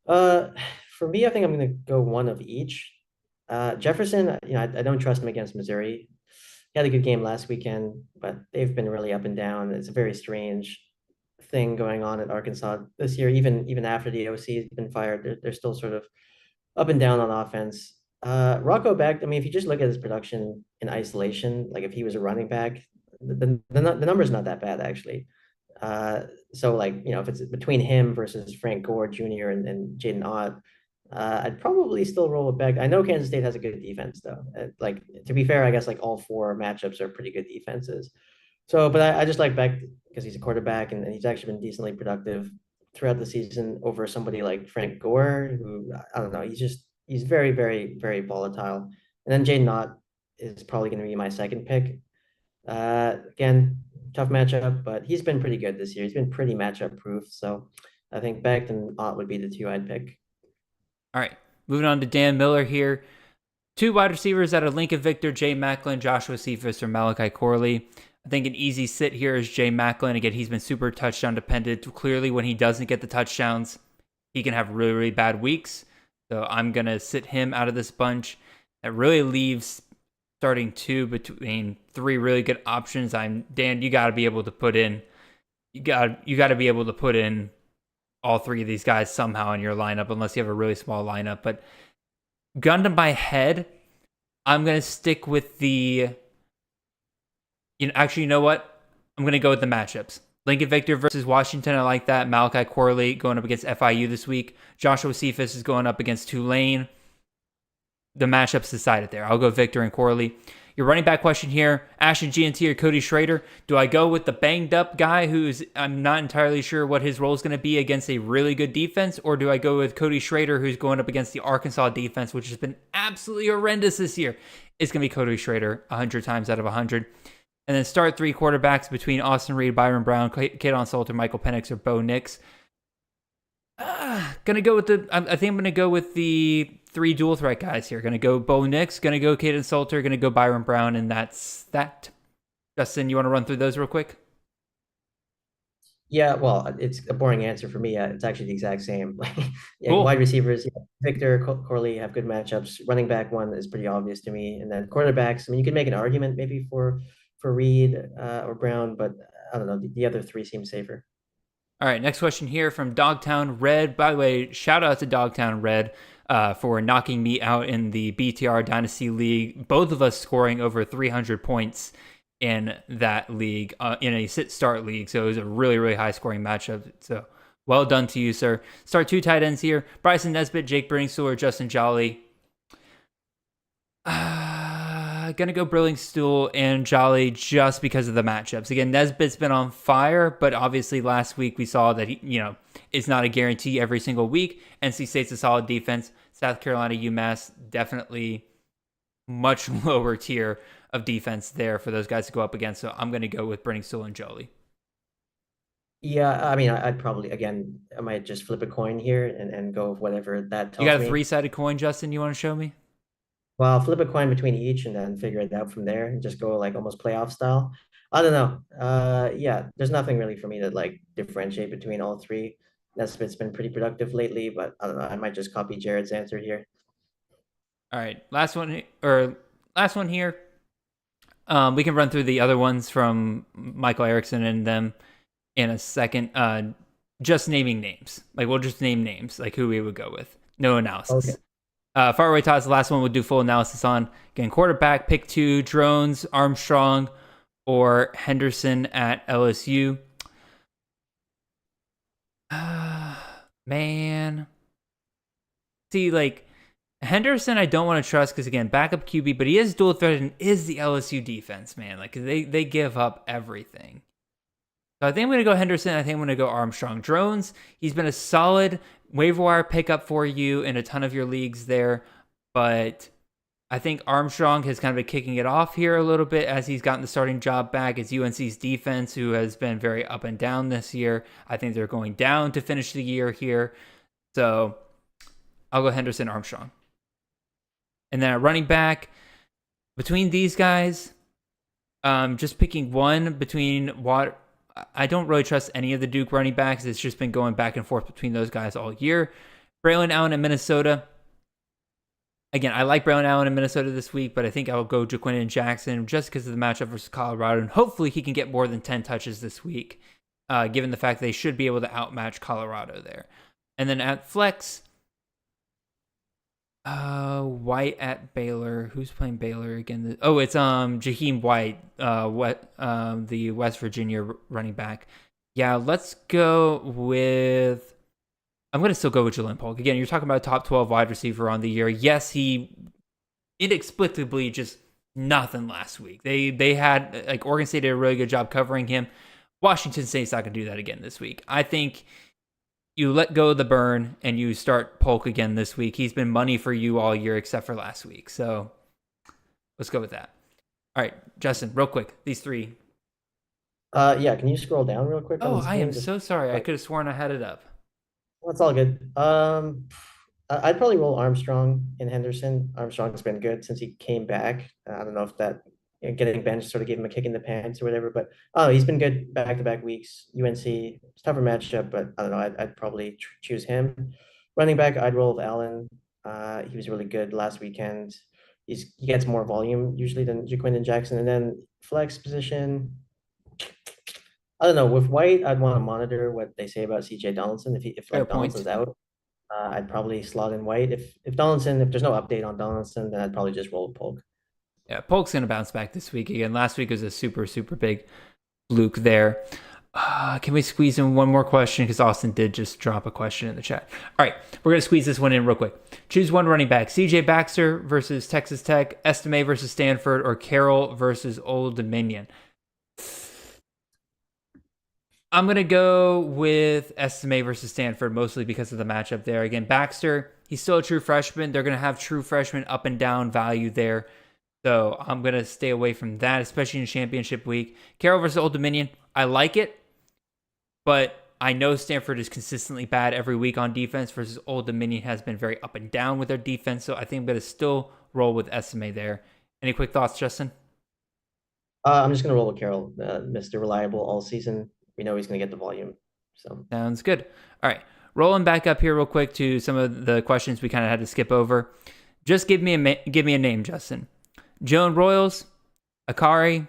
For me, I think I'm going to go one of each. Jefferson, I don't trust him against Missouri. He had a good game last weekend, but they've been really up and down. It's a very strange thing going on at Arkansas this year. Even after the OC has been fired, they're still sort of up and down on offense. Rocco Becht, I mean, if you just look at his production in isolation, like if he was a running back, the number's not that bad, actually. So, like, if it's between him versus Frank Gore Jr. and Jaden Ott, I'd probably still roll with Beck. I know Kansas State has a good defense, though. Like, to be fair, I guess like all 4 matchups are pretty good defenses. So, but I just like Beck because he's a quarterback and he's actually been decently productive throughout the season over somebody like Frank Gore, who, I don't know, he's very, very, very volatile. And then Jaden Ott is probably going to be my second pick. Again, tough matchup, but he's been pretty good this year. He's been pretty matchup proof. So I think Beck and Ott would be the 2 I'd pick. All right, moving on to Dan Miller here. 2 wide receivers out of Lincoln Victor, Jay Macklin, Joshua Cephas, or Malachi Corley. I think an easy sit here is Jay Macklin. Again, he's been super touchdown dependent. Clearly, when he doesn't get the touchdowns, he can have really, really bad weeks. So I'm going to sit him out of this bunch. That really leaves starting 2 between 3 really good options. Dan, you got to be able to put in all 3 of these guys somehow in your lineup, unless you have a really small lineup. But gun to my head, I'm going to stick with you know what? I'm going to go with the matchups. Lincoln Victor versus Washington, I like that. Malachi Corley going up against FIU this week. Joshua Cephas is going up against Tulane. The matchups decided there. I'll go Victor and Corley. Your running back question here, Ashton GNT or Cody Schrader. Do I go with the banged up guy I'm not entirely sure what his role is going to be against a really good defense, or do I go with Cody Schrader, who's going up against the Arkansas defense, which has been absolutely horrendous this year? It's going to be Cody Schrader 100 times out of 100. And then start 3 quarterbacks between Austin Reed, Byron Brown, Kaidon Salter, Michael Penix, or Bo Nix. I think I'm going to go with the 3 dual threat guys here. Going to go Bo Nix, going to go Kaidon Salter, going to go Byron Brown, and that's that. Justin, you want to run through those real quick? Yeah, well, it's a boring answer for me. It's actually the exact same. Cool. Wide receivers, Victor, Corley have good matchups. Running back one is pretty obvious to me. And then quarterbacks, I mean, you could make an argument maybe for Reed or Brown, but I don't know. The other 3 seem safer. All right, next question here from Dogtown Red. By the way, shout out to Dogtown Red for knocking me out in the BTR Dynasty League. Both of us scoring over 300 points in that league, in a sit-start league. So it was a really, really high-scoring matchup. So well done to you, sir. Start 2 tight ends here. Bryson Nesbitt, Jake Bringstool, or Justin Jolly. Gonna go Brillingstool and Jolly just because of the matchups. Again, Nesbitt's been on fire, but obviously last week we saw that it's not a guarantee every single week. NC State's a solid defense. South Carolina, UMass, definitely much lower tier of defense there for those guys to go up against. So I'm gonna go with Brillingstool and Jolly. Yeah, I mean, I'd probably, again, I might just flip a coin here and go with whatever that tells me. You got a 3-sided coin, Justin, you want to show me? Well, I'll flip a coin between each and then figure it out from there and just go like almost playoff style. I don't know. Yeah, there's nothing really for me to like differentiate between all three. Nesbitt's been pretty productive lately, but I don't know. I might just copy Jared's answer here. All right, last one here. We can run through the other ones from Michael Erickson and them in a second. Just naming names. Like we'll just name names, like who we would go with. No analysis. Okay. Faraway Todd's the last one we'll do full analysis on. Again, quarterback, pick 2, Drones, Armstrong, or Henderson at LSU. Man. See, like, Henderson I don't want to trust because, again, backup QB, but he is dual threat and is the LSU defense, man. Like, they give up everything. So I think I'm going to go Henderson. I think I'm going to go Armstrong. Drones, he's been a solid waiver wire pickup for you in a ton of your leagues there. But I think Armstrong has kind of been kicking it off here a little bit as he's gotten the starting job back. It's UNC's defense, who has been very up and down this year. I think they're going down to finish the year here. So I'll go Henderson, Armstrong. And then at running back, between these guys, just picking one between what I don't really trust any of the Duke running backs. It's just been going back and forth between those guys all year. Braylon Allen in Minnesota. Again, I like Braylon Allen in Minnesota this week, but I think I'll go Jaquindon Jackson just because of the matchup versus Colorado. And hopefully he can get more than 10 touches this week, given the fact they should be able to outmatch Colorado there. And then at flex, White at Baylor. Who's playing Baylor again? Oh, it's Jaheim White, the West Virginia running back. Yeah, let's go with. I'm going to still go with Jalen Polk. Again, you're talking about a top 12 wide receiver on the year. Yes, he inexplicably just nothing last week. They had, like, Oregon State did a really good job covering him. Washington State's not going to do that again this week. I think you let go of the burn and you start Polk again this week. He's been money for you all year except for last week. So let's go with that. All right, Justin, real quick, these three. Yeah, can you scroll down real quick? Oh, I am so sorry. I could have sworn I had it up. That's all good. I'd probably roll Armstrong and Henderson. Armstrong's been good since he came back. I don't know if that getting benched sort of gave him a kick in the pants or whatever, but he's been good back-to-back weeks. UNC, it's a tougher matchup, but I don't know. I'd probably choose him. Running back, I'd roll with Allen. He was really good last weekend. He gets more volume usually than Jaquindon Jackson. And then flex position, I don't know. With White, I'd want to monitor what they say about CJ Donaldson. If Donaldson's out, I'd probably slot in White. If there's no update on Donaldson, then I'd probably just roll with Polk. Yeah, Polk's going to bounce back this week again. Last week was a super, super big fluke there. Can we squeeze in one more question? Because Austin did just drop a question in the chat. All right, we're going to squeeze this one in real quick. Choose one running back. CJ Baxter versus Texas Tech, Estime versus Stanford, or Carroll versus Old Dominion. I'm going to go with Estime versus Stanford, mostly because of the matchup there. Again, Baxter, he's still a true freshman. They're going to have true freshman up and down value there. So I'm going to stay away from that, especially in championship week. Carroll versus Old Dominion, I like it, but I know Stanford is consistently bad every week on defense versus Old Dominion has been very up and down with their defense. So I think I'm going to still roll with Estime there. Any quick thoughts, Justin? I'm just going to roll with Carroll, Mr. Reliable all season. We know he's going to get the volume. So sounds good. All right, rolling back up here real quick to some of the questions we kind of had to skip over. Just give me a name, Justin. Joan Royals, Akari,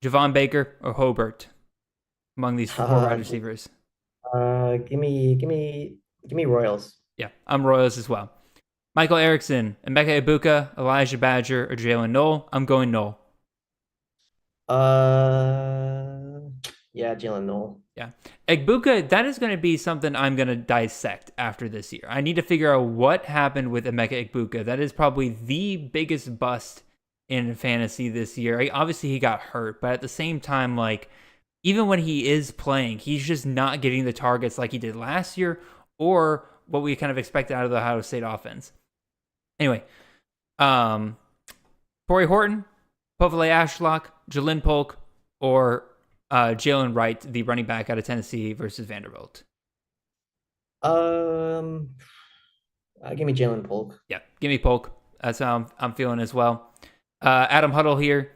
Javon Baker, or Hobart among these four wide receivers? Give me Royals. Yeah, I'm Royals as well. Michael Erickson, Emeka Ibuka, Elijah Badger, or Jalen Noel. I'm going Noel. Uh, yeah, Jalen Noel. Yeah. Egbuka, that is going to be something I'm going to dissect after this year. I need to figure out what happened with Emeka Egbuka. That is probably the biggest bust in fantasy this year. Obviously, he got hurt, but at the same time, like, even when he is playing, he's just not getting the targets like he did last year or what we kind of expected out of the Ohio State offense. Anyway, Corey Horton, Povale Ashlock, Jalen Polk, or Jalen Wright, the running back out of Tennessee versus Vanderbilt. Give me Jalen Polk. Yeah, give me Polk. That's how I'm feeling as well. Adam Huddle here,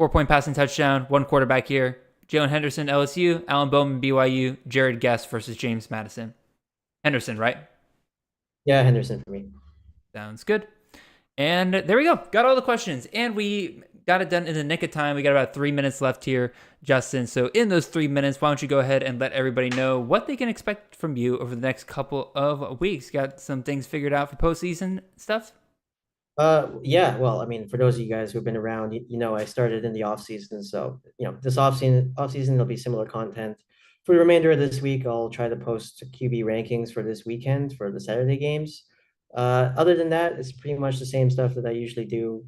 4-point passing touchdown, one quarterback here. Jalen Henderson, LSU, Alan Bowman, BYU, Jared Guest versus James Madison. Henderson, right? Yeah, Henderson for me. Sounds good. And there we go. Got all the questions. And we got it done in the nick of time. We got about 3 minutes left here, Justin. So in those 3 minutes, why don't you go ahead and let everybody know what they can expect from you over the next couple of weeks? Got some things figured out for postseason stuff? Yeah, well, I mean, for those of you guys who've been around, you know, I started in the off season, so this off-season there'll be similar content. For the remainder of this week, I'll try to post QB rankings for this weekend for the Saturday games. Other than that, it's pretty much the same stuff that I usually do.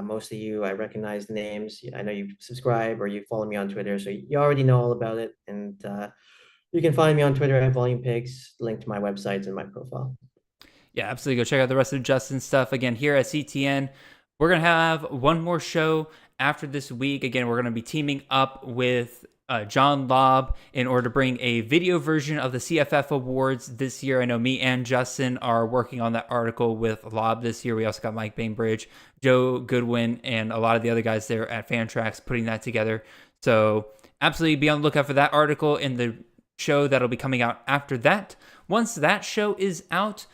Most of you, I recognize the names. I know you subscribe or you follow me on Twitter, so you already know all about it. And you can find me on Twitter at Volume Pigs, link to my websites and my profile. Yeah, absolutely. Go check out the rest of Justin's stuff. Again, here at CTN, we're going to have one more show after this week. Again, we're going to be teaming up with John Lobb in order to bring a video version of the CFF Awards this year. I know me and Justin are working on that article with Lobb this year. We also got Mike Bainbridge, Joe Goodwin, and a lot of the other guys there at Fantrax putting that together. So absolutely be on the lookout for that article in the show that'll be coming out after that. Once that show is out,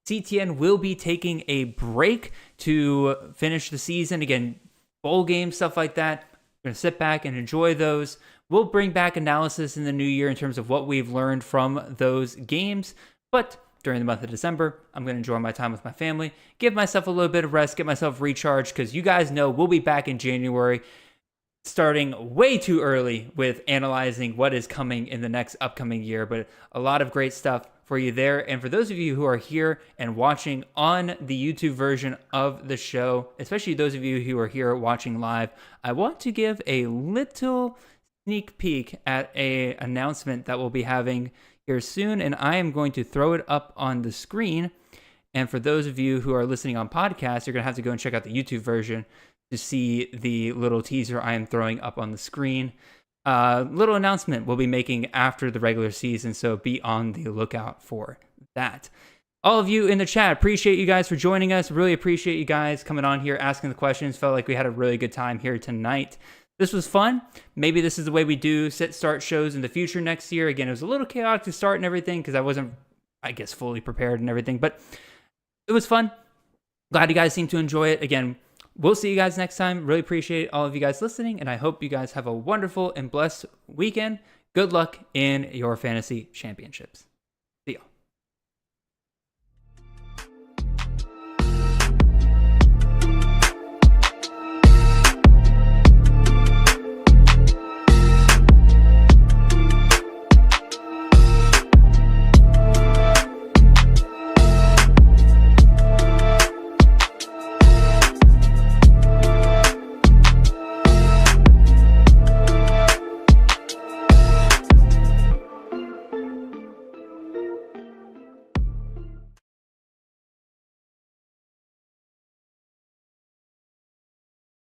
CTN will be taking a break to finish the season. Again, bowl games, stuff like that. We're going to sit back and enjoy those. We'll bring back analysis in the new year in terms of what we've learned from those games. But during the month of December, I'm going to enjoy my time with my family, give myself a little bit of rest, get myself recharged, because you guys know we'll be back in January, starting way too early with analyzing what is coming in the next upcoming year. But a lot of great stuff for you there. And for those of you who are here and watching on the YouTube version of the show, especially those of you who are here watching live, I want to give a little sneak peek at a announcement that we'll be having here soon, and I am going to throw it up on the screen. And for those of you who are listening on podcasts, you're going to have to go and check out the YouTube version to see the little teaser I am throwing up on the screen. Little announcement we'll be making after the regular season, so be on the lookout for that. All of you in the chat, appreciate you guys for joining us. Really appreciate you guys coming on here, asking the questions. Felt like we had a really good time here tonight. This was fun. Maybe this is the way we do start shows in the future next year. Again, it was a little chaotic to start and everything because I wasn't, I guess, fully prepared and everything, but it was fun. Glad you guys seem to enjoy it. Again, we'll see you guys next time. Really appreciate all of you guys listening, and I hope you guys have a wonderful and blessed weekend. Good luck in your fantasy championships.